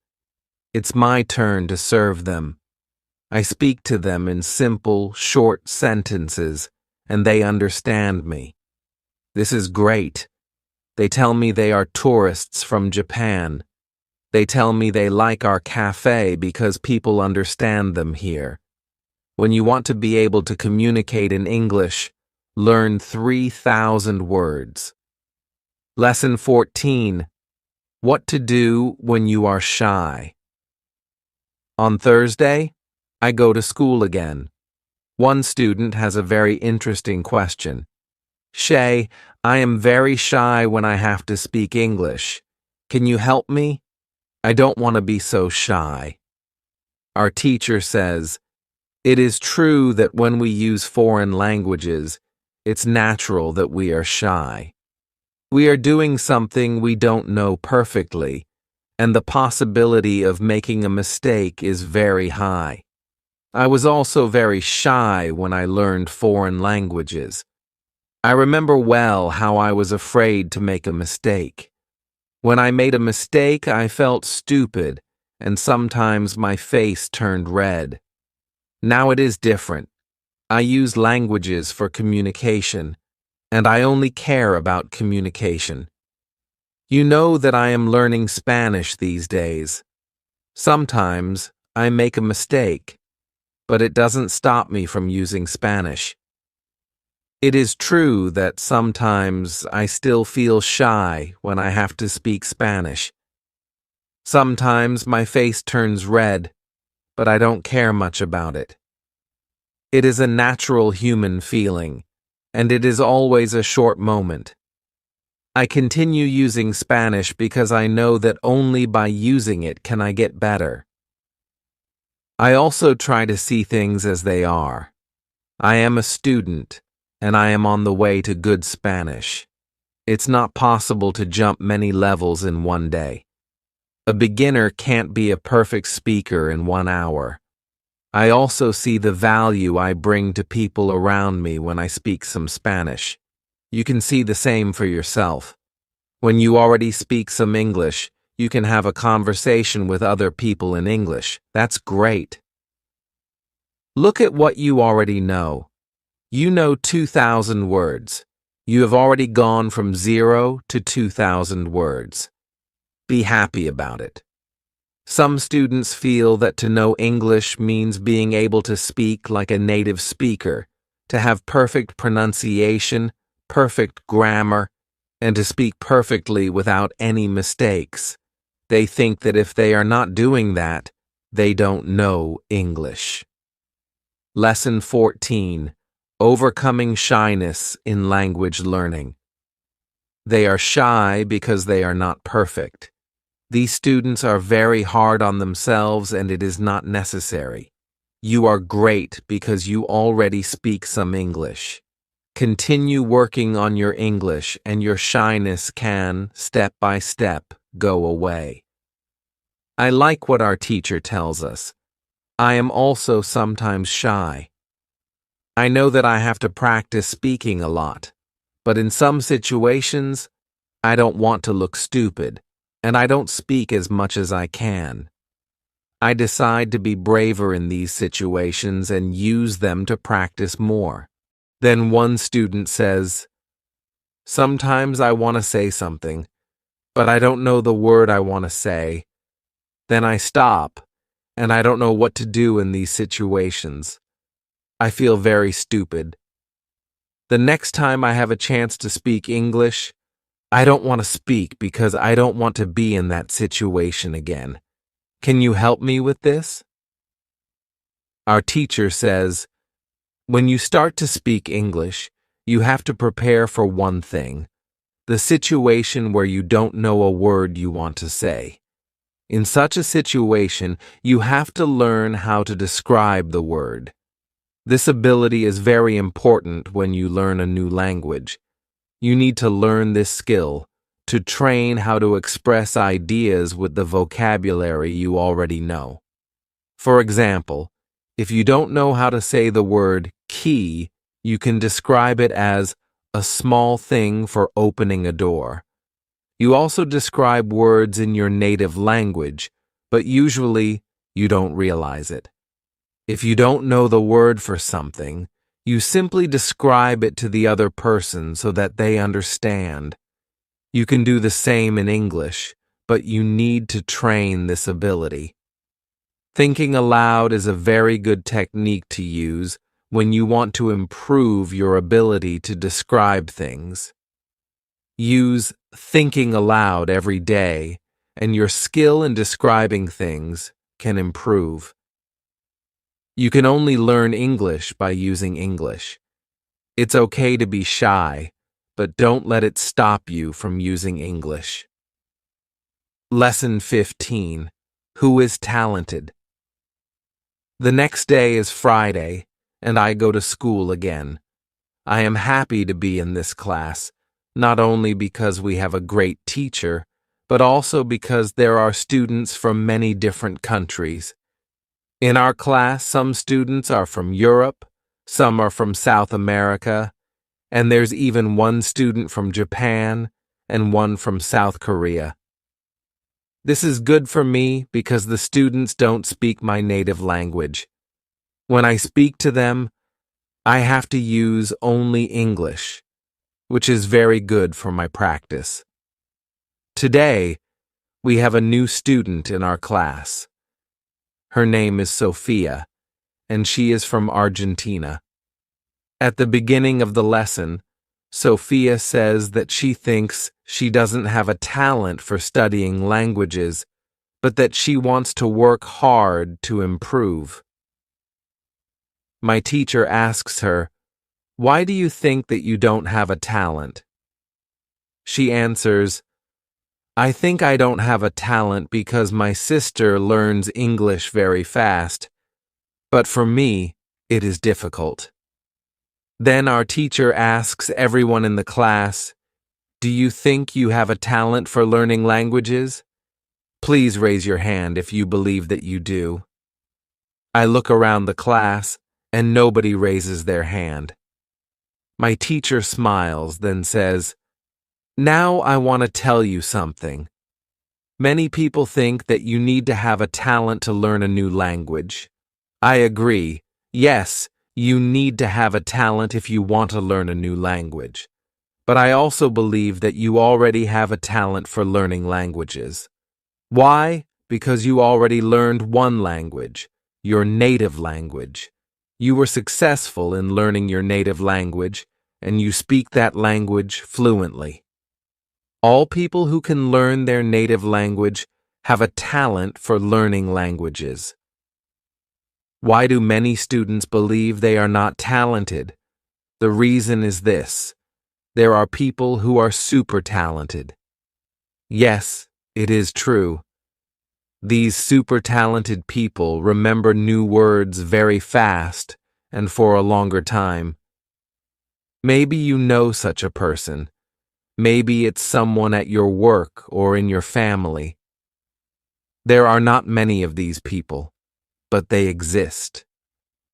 It's my turn to serve them. I speak to them in simple, short sentences, and they understand me. This is great. They tell me they are tourists from Japan. They tell me they like our cafe because people understand them here. When you want to be able to communicate in English, learn 3,000 words. Lesson 14. What to do when you are shy. On Thursday, I go to school again. One student has a very interesting question. "Shay, I am very shy when I have to speak English. Can you help me? I don't want to be so shy." Our teacher says, "It is true that when we use foreign languages, it's natural that we are shy. We are doing something we don't know perfectly, and the possibility of making a mistake is very high. I was also very shy when I learned foreign languages. I remember well how I was afraid to make a mistake. When I made a mistake, I felt stupid, and sometimes my face turned red. Now it is different. I use languages for communication, and I only care about communication. You know that I am learning Spanish these days. Sometimes I make a mistake, but it doesn't stop me from using Spanish. It is true that sometimes I still feel shy when I have to speak Spanish. Sometimes my face turns red, but I don't care much about it. It is a natural human feeling, and it is always a short moment. I continue using Spanish because I know that only by using it can I get better. I also try to see things as they are. I am a student, and I am on the way to good Spanish. It's not possible to jump many levels in one day. A beginner can't be a perfect speaker in 1 hour. I also see the value I bring to people around me when I speak some Spanish. You can see the same for yourself. When you already speak some English, you can have a conversation with other people in English. That's great. Look at what you already know. You know 2,000 words. You have already gone from 0 to 2,000 words. Be happy about it. Some students feel that to know English means being able to speak like a native speaker, to have perfect pronunciation, perfect grammar, and to speak perfectly without any mistakes. They think that if they are not doing that, they don't know English. Lesson 14. Overcoming shyness in language learning. They are shy because they are not perfect. These students are very hard on themselves, and it is not necessary. You are great because you already speak some English. Continue working on your English, and your shyness can, step by step, go away. I like what our teacher tells us. I am also sometimes shy. I know that I have to practice speaking a lot, but in some situations, I don't want to look stupid, and I don't speak as much as I can. I decide to be braver in these situations and use them to practice more. Then one student says, "Sometimes I want to say something, but I don't know the word I want to say. Then I stop, and I don't know what to do in these situations. I feel very stupid. The next time I have a chance to speak English, I don't want to speak because I don't want to be in that situation again. Can you help me with this?" Our teacher says, when you start to speak English, you have to prepare for one thing, the situation where you don't know a word you want to say. In such a situation, you have to learn how to describe the word. This ability is very important when you learn a new language. You need to learn this skill to train how to express ideas with the vocabulary you already know. For example, if you don't know how to say the word key, you can describe it as a small thing for opening a door. You also describe words in your native language, but usually you don't realize it. If you don't know the word for something, you simply describe it to the other person so that they understand. You can do the same in English, but you need to train this ability. Thinking aloud is a very good technique to use when you want to improve your ability to describe things. Use thinking aloud every day, and your skill in describing things can improve. You can only learn English by using English. It's okay to be shy, but don't let it stop you from using English. Lesson 15. Who is talented? The next day is Friday, and I go to school again. I am happy to be in this class, not only because we have a great teacher, but also because there are students from many different countries. In our class, some students are from Europe, some are from South America, and there's even one student from Japan and one from South Korea. This is good for me because the students don't speak my native language. When I speak to them, I have to use only English, which is very good for my practice. Today, we have a new student in our class. Her name is Sophia, and she is from Argentina. At the beginning of the lesson, Sophia says that she thinks she doesn't have a talent for studying languages, but that she wants to work hard to improve. My teacher asks her, "Why do you think that you don't have a talent?" She answers, "I think I don't have a talent because my sister learns English very fast, but for me, it is difficult." Then our teacher asks everyone in the class, "Do you think you have a talent for learning languages? Please raise your hand if you believe that you do." I look around the class, and nobody raises their hand. My teacher smiles, then says, "Now I want to tell you something. Many people think that you need to have a talent to learn a new language. I agree. Yes, you need to have a talent if you want to learn a new language. But I also believe that you already have a talent for learning languages. Why? Because you already learned one language, your native language. You were successful in learning your native language, and you speak that language fluently. All people who can learn their native language have a talent for learning languages. Why do many students believe they are not talented? The reason is this: there are people who are super talented. Yes, it is true. These super talented people remember new words very fast and for a longer time. Maybe you know such a person. Maybe it's someone at your work or in your family. There are not many of these people, but they exist.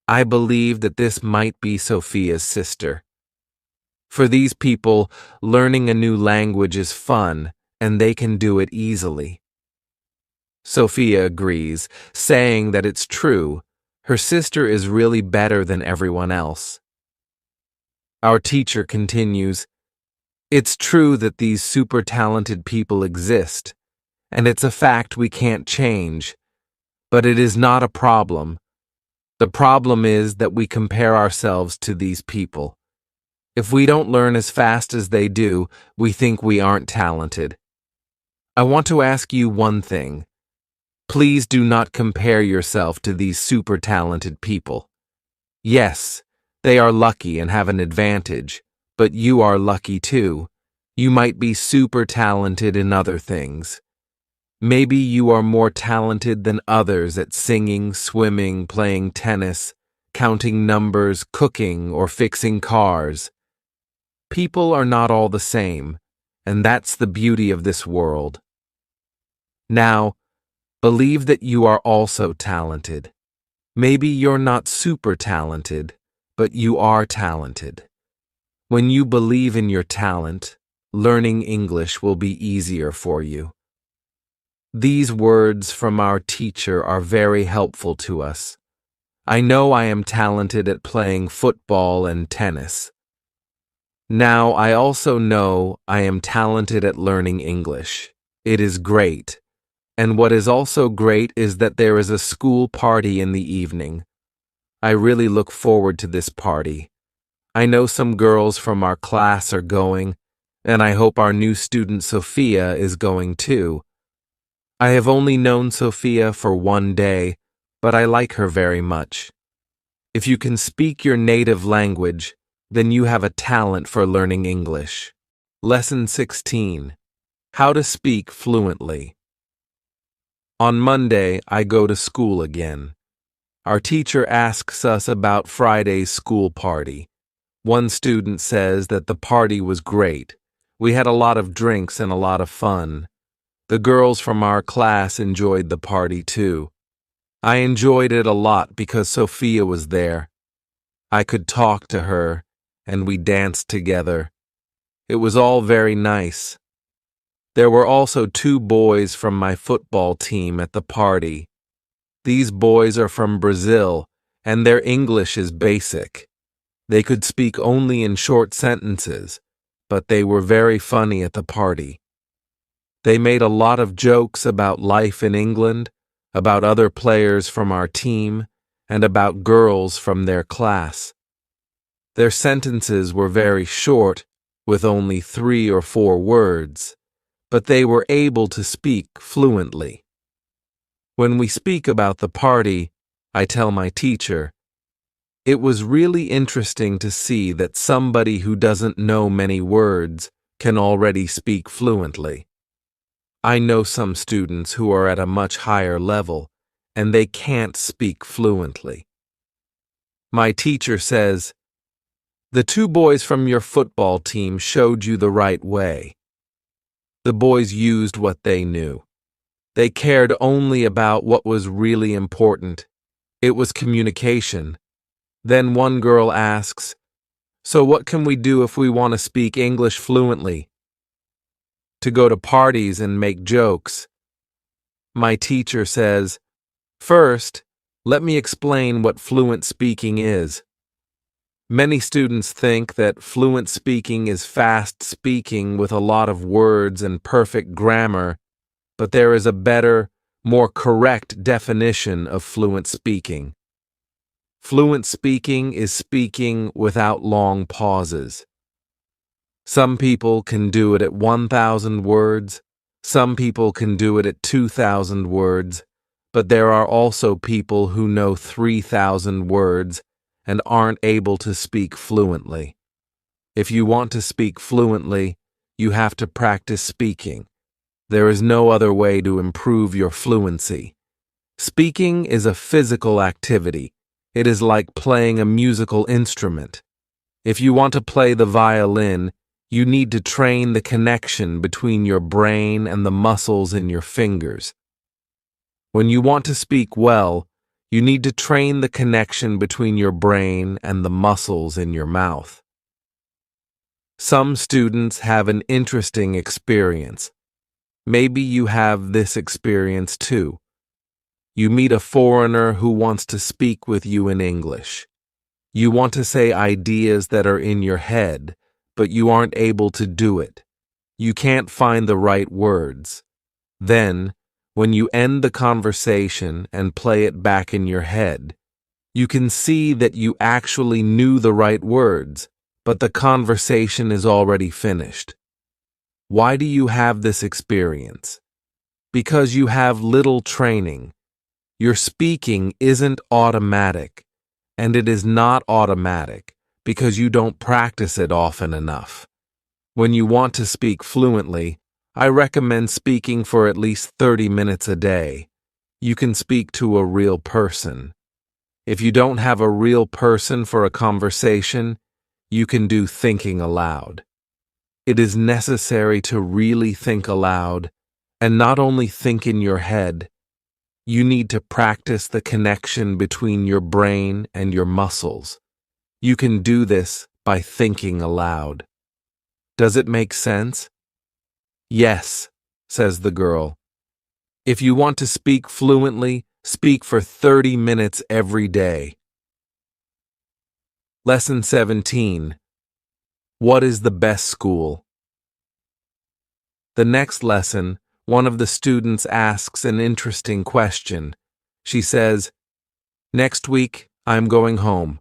I believe that this might be Sophia's sister. For these people, learning a new language is fun, and they can do it easily. Sophia agrees, saying that it's true. Her sister is really better than everyone else. Our teacher continues, "It's true that these super talented people exist, and it's a fact we can't change, but it is not a problem. The problem is that we compare ourselves to these people. If we don't learn as fast as they do, we think we aren't talented. I want to ask you one thing. Please do not compare yourself to these super talented people. Yes, they are lucky and have an advantage, but you are lucky too. You might be super talented in other things. Maybe you are more talented than others at singing, swimming, playing tennis, counting numbers, cooking, or fixing cars. People are not all the same, and that's the beauty of this world. Now, believe that you are also talented. Maybe you're not super talented, but you are talented. When you believe in your talent, learning English will be easier for you." These words from our teacher are very helpful to us. I know I am talented at playing football and tennis. Now I also know I am talented at learning English. It is great. And what is also great is that there is a school party in the evening. I really look forward to this party. I know some girls from our class are going, and I hope our new student Sophia is going too. I have only known Sophia for one day, but I like her very much. If you can speak your native language, then you have a talent for learning English. Lesson 16. How to speak fluently. On Monday, I go to school again. Our teacher asks us about Friday's school party. One student says that the party was great. We had a lot of drinks and a lot of fun. The girls from our class enjoyed the party too. I enjoyed it a lot because Sophia was there. I could talk to her, and we danced together. It was all very nice. There were also 2 boys from my football team at the party. These boys are from Brazil, and their English is basic. They could speak only in short sentences, but they were very funny at the party. They made a lot of jokes about life in England, about other players from our team, and about girls from their class. Their sentences were very short, with only 3 or 4 words, but they were able to speak fluently. When we speak about the party, I tell my teacher, "It was really interesting to see that somebody who doesn't know many words can already speak fluently. I know some students who are at a much higher level, and they can't speak fluently." My teacher says, "The 2 boys from your football team showed you the right way." The boys used what they knew. They cared only about what was really important. It was communication. Then one girl asks, "So what can we do if we want to speak English fluently?" "To go to parties and make jokes." My teacher says, "First, let me explain what fluent speaking is." Many students think that fluent speaking is fast speaking with a lot of words and perfect grammar, but there is a better, more correct definition of fluent speaking. Fluent speaking is speaking without long pauses. Some people can do it at 1,000 words, some people can do it at 2,000 words, but there are also people who know 3,000 words and aren't able to speak fluently. If you want to speak fluently, you have to practice speaking. There is no other way to improve your fluency. Speaking is a physical activity. It is like playing a musical instrument. If you want to play the violin, you need to train the connection between your brain and the muscles in your fingers. When you want to speak well, you need to train the connection between your brain and the muscles in your mouth. Some students have an interesting experience. Maybe you have this experience too. You meet a foreigner who wants to speak with you in English. You want to say ideas that are in your head, but you aren't able to do it. You can't find the right words. Then, when you end the conversation and play it back in your head, you can see that you actually knew the right words, but the conversation is already finished. Why do you have this experience? Because you have little training. Your speaking isn't automatic, and it is not automatic because you don't practice it often enough. When you want to speak fluently, I recommend speaking for at least 30 minutes a day. You can speak to a real person. If you don't have a real person for a conversation, you can do thinking aloud. It is necessary to really think aloud, and not only think in your head. You need to practice the connection between your brain and your muscles. You can do this by thinking aloud. Does it make sense? Yes, says the girl. If you want to speak fluently, speak for 30 minutes every day. Lesson 17. What is the best school? The next lesson, one of the students asks an interesting question. She says, "Next week, I'm going home.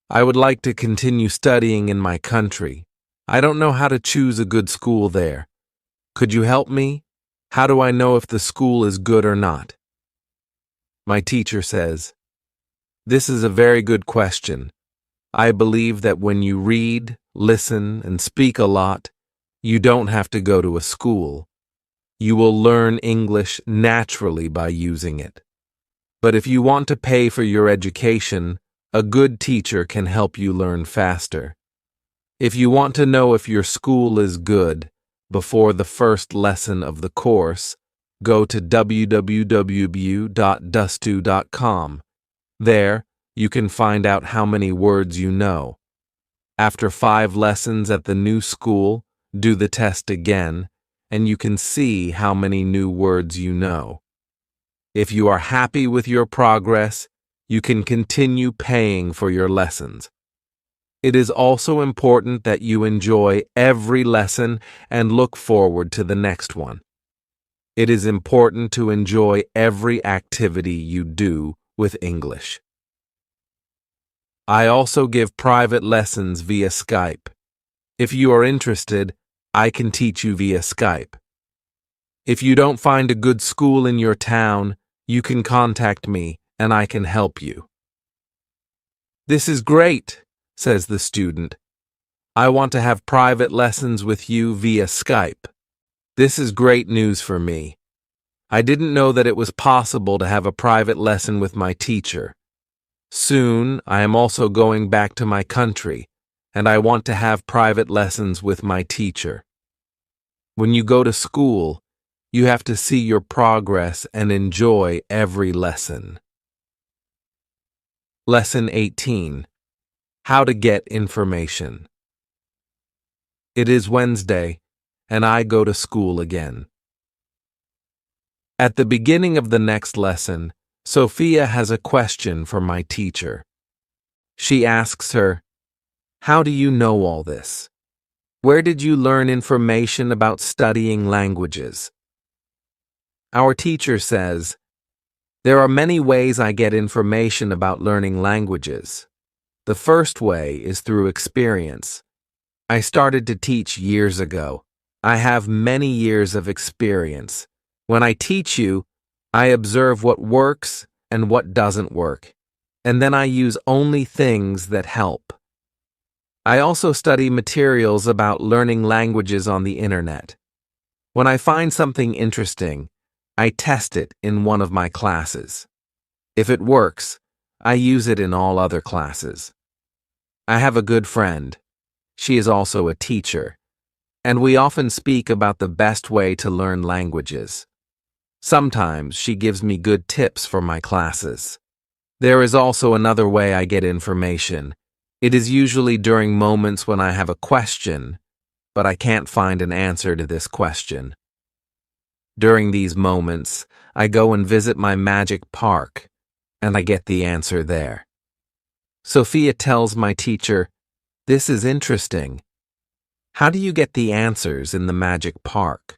I would like to continue studying in my country. I don't know how to choose a good school there. Could you help me? How do I know if the school is good or not?" My teacher says, "This is a very good question. I believe that when you read, listen, and speak a lot, you don't have to go to a school. You will learn English naturally by using it. But if you want to pay for your education, a good teacher can help you learn faster. If you want to know if your school is good, before the first lesson of the course, go to www.dustu.com. There, you can find out how many words you know. After 5 lessons at the new school, do the test again, and you can see how many new words you know. If you are happy with your progress, you can continue paying for your lessons. It is also important that you enjoy every lesson and look forward to the next one. It is important to enjoy every activity you do with English. I also give private lessons via Skype. If you are interested, I can teach you via Skype. If you don't find a good school in your town, you can contact me and I can help you. This is great, says the student. I want to have private lessons with you via Skype. This is great news for me. I didn't know that it was possible to have a private lesson with my teacher. Soon, I am also going back to my country, and I want to have private lessons with my teacher. When you go to school, you have to see your progress and enjoy every lesson. Lesson 18. How to get information. It is Wednesday, and I go to school again. At the beginning of the next lesson, Sophia has a question for my teacher. She asks her, "How do you know all this? Where did you learn information about studying languages?" Our teacher says, "There are many ways I get information about learning languages. The first way is through experience. I started to teach years ago. I have many years of experience. When I teach you, I observe what works and what doesn't work, and then I use only things that help. I also study materials about learning languages on the internet. When I find something interesting, I test it in one of my classes. If it works, I use it in all other classes. I have a good friend. She is also a teacher, and we often speak about the best way to learn languages. Sometimes she gives me good tips for my classes. There is also another way I get information. It is usually during moments when I have a question, but I can't find an answer to this question. During these moments, I go and visit my magic park, and I get the answer there. Sophia tells my teacher, "This is interesting. How do you get the answers in the magic park?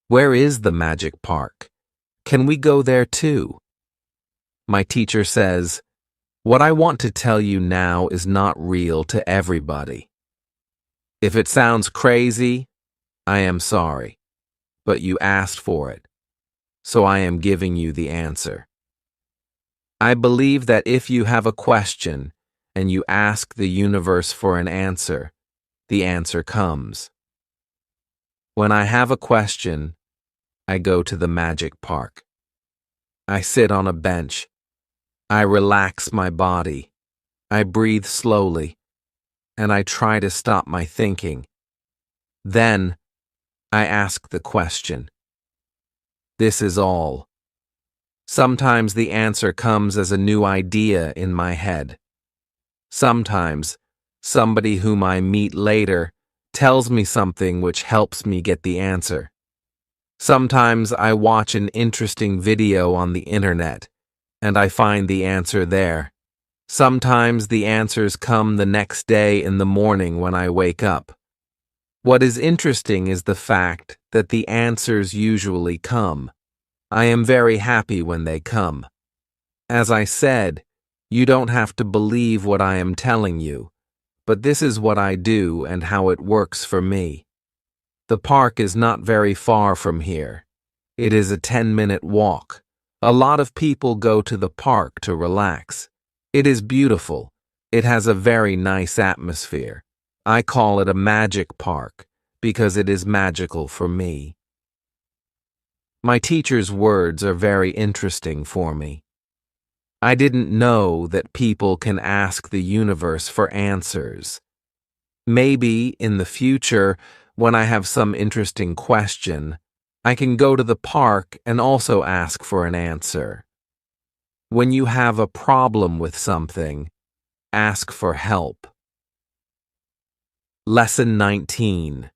Where is the magic park? Can we go there too?" My teacher says, "What I want to tell you now is not real to everybody. If it sounds crazy, I am sorry, but you asked for it, so I am giving you the answer. I believe that if you have a question and you ask the universe for an answer, the answer comes. When I have a question, I go to the magic park. I sit on a bench. I relax my body. I breathe slowly, and I try to stop my thinking. Then, I ask the question. This is all. Sometimes the answer comes as a new idea in my head. Sometimes, somebody whom I meet later tells me something which helps me get the answer. Sometimes I watch an interesting video on the internet, and I find the answer there. Sometimes the answers come the next day in the morning when I wake up. What is interesting is the fact that the answers usually come. I am very happy when they come. As I said, you don't have to believe what I am telling you, but this is what I do and how it works for me. The park is not very far from here. It is a 10-minute walk. A lot of people go to the park to relax. It is beautiful. It has a very nice atmosphere. I call it a magic park because it is magical for me. My teacher's words are very interesting for me. I didn't know that people can ask the universe for answers. Maybe in the future, when I have some interesting question, I can go to the park and also ask for an answer. When you have a problem with something, ask for help. Lesson 19.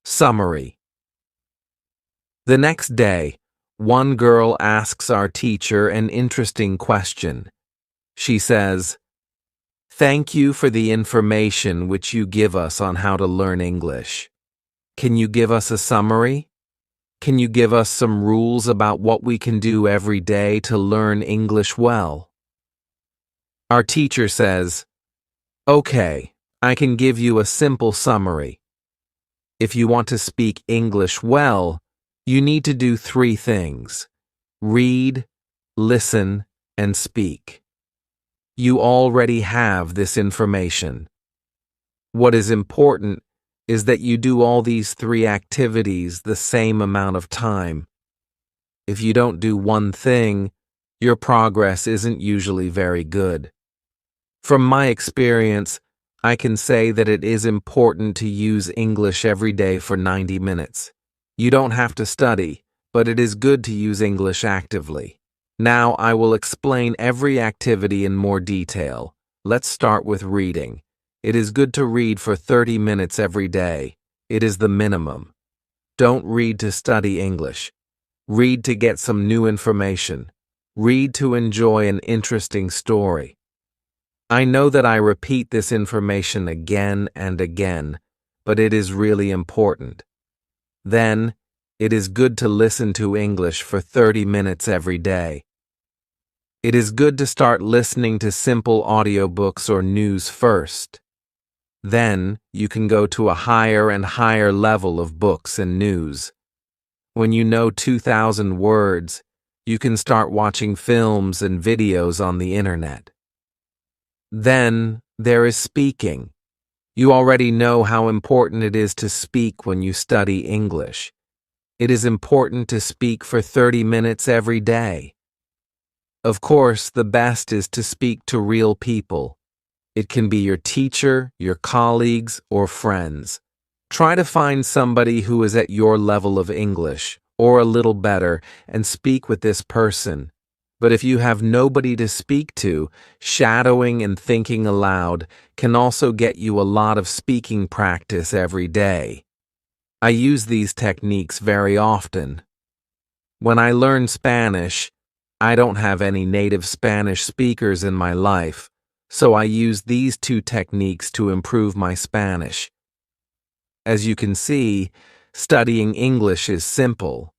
Summary. The next day, one girl asks our teacher an interesting question. She says, "Thank you for the information which you give us on how to learn English. Can you give us a summary? Can you give us some rules about what we can do every day to learn English well?" Our teacher says, "Okay, I can give you a simple summary. If you want to speak English well, you need to do 3 things: read, listen, and speak. You already have this information. What is important is that you do all these 3 activities the same amount of time. If you don't do one thing, your progress isn't usually very good. From my experience, I can say that it is important to use English every day for 90 minutes. You don't have to study, but it is good to use English actively. Now I will explain every activity in more detail. Let's start with reading. It is good to read for 30 minutes every day. It is the minimum. Don't read to study English. Read to get some new information. Read to enjoy an interesting story. I know that I repeat this information again and again, but it is really important. Then, it is good to listen to English for 30 minutes every day. It is good to start listening to simple audiobooks or news first. Then, you can go to a higher and higher level of books and news. When you know 2,000 words, you can start watching films and videos on the internet. Then, there is speaking. You already know how important it is to speak when you study English. It is important to speak for 30 minutes every day. Of course, the best is to speak to real people. It can be your teacher, your colleagues, or friends. Try to find somebody who is at your level of English, or a little better, and speak with this person. But if you have nobody to speak to, shadowing and thinking aloud can also get you a lot of speaking practice every day. I use these techniques very often. When I learn Spanish, I don't have any native Spanish speakers in my life, so I use these 2 techniques to improve my Spanish. As you can see, studying English is simple.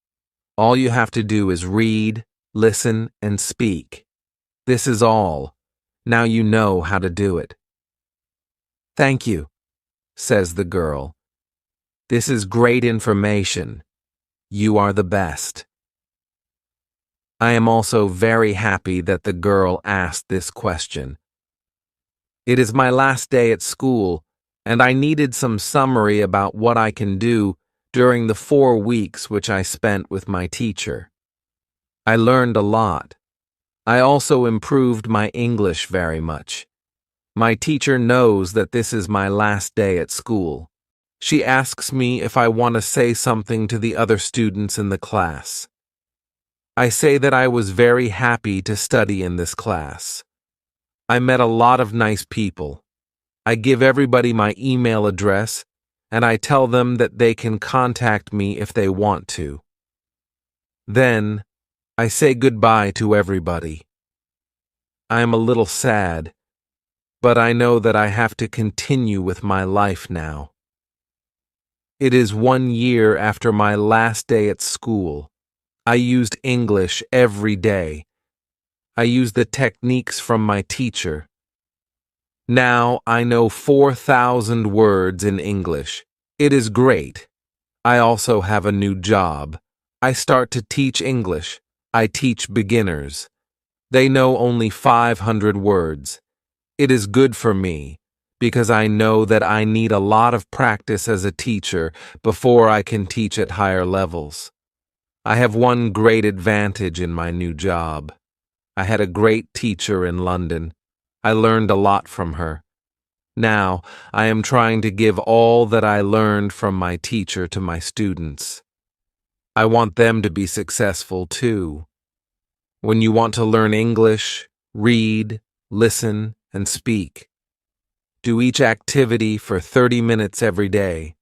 All you have to do is read, listen, and speak. This is all. Now you know how to do it. "Thank you," says the girl. "This is great information. You are the best." I am also very happy that the girl asked this question. It is my last day at school, and I needed some summary about what I can do during the 4 weeks which I spent with my teacher. I learned a lot. I also improved my English very much. My teacher knows that this is my last day at school. She asks me if I want to say something to the other students in the class. I say that I was very happy to study in this class. I met a lot of nice people. I give everybody my email address, and I tell them that they can contact me if they want to. Then, I say goodbye to everybody. I am a little sad, but I know that I have to continue with my life now. It is 1 year after my last day at school. I used English every day. I used the techniques from my teacher. Now I know 4,000 words in English. It is great. I also have a new job. I start to teach English. I teach beginners. They know only 500 words. It is good for me, because I know that I need a lot of practice as a teacher before I can teach at higher levels. I have one great advantage in my new job. I had a great teacher in London. I learned a lot from her. Now, I am trying to give all that I learned from my teacher to my students. I want them to be successful too. When you want to learn English, read, listen, and speak. Do each activity for 30 minutes every day.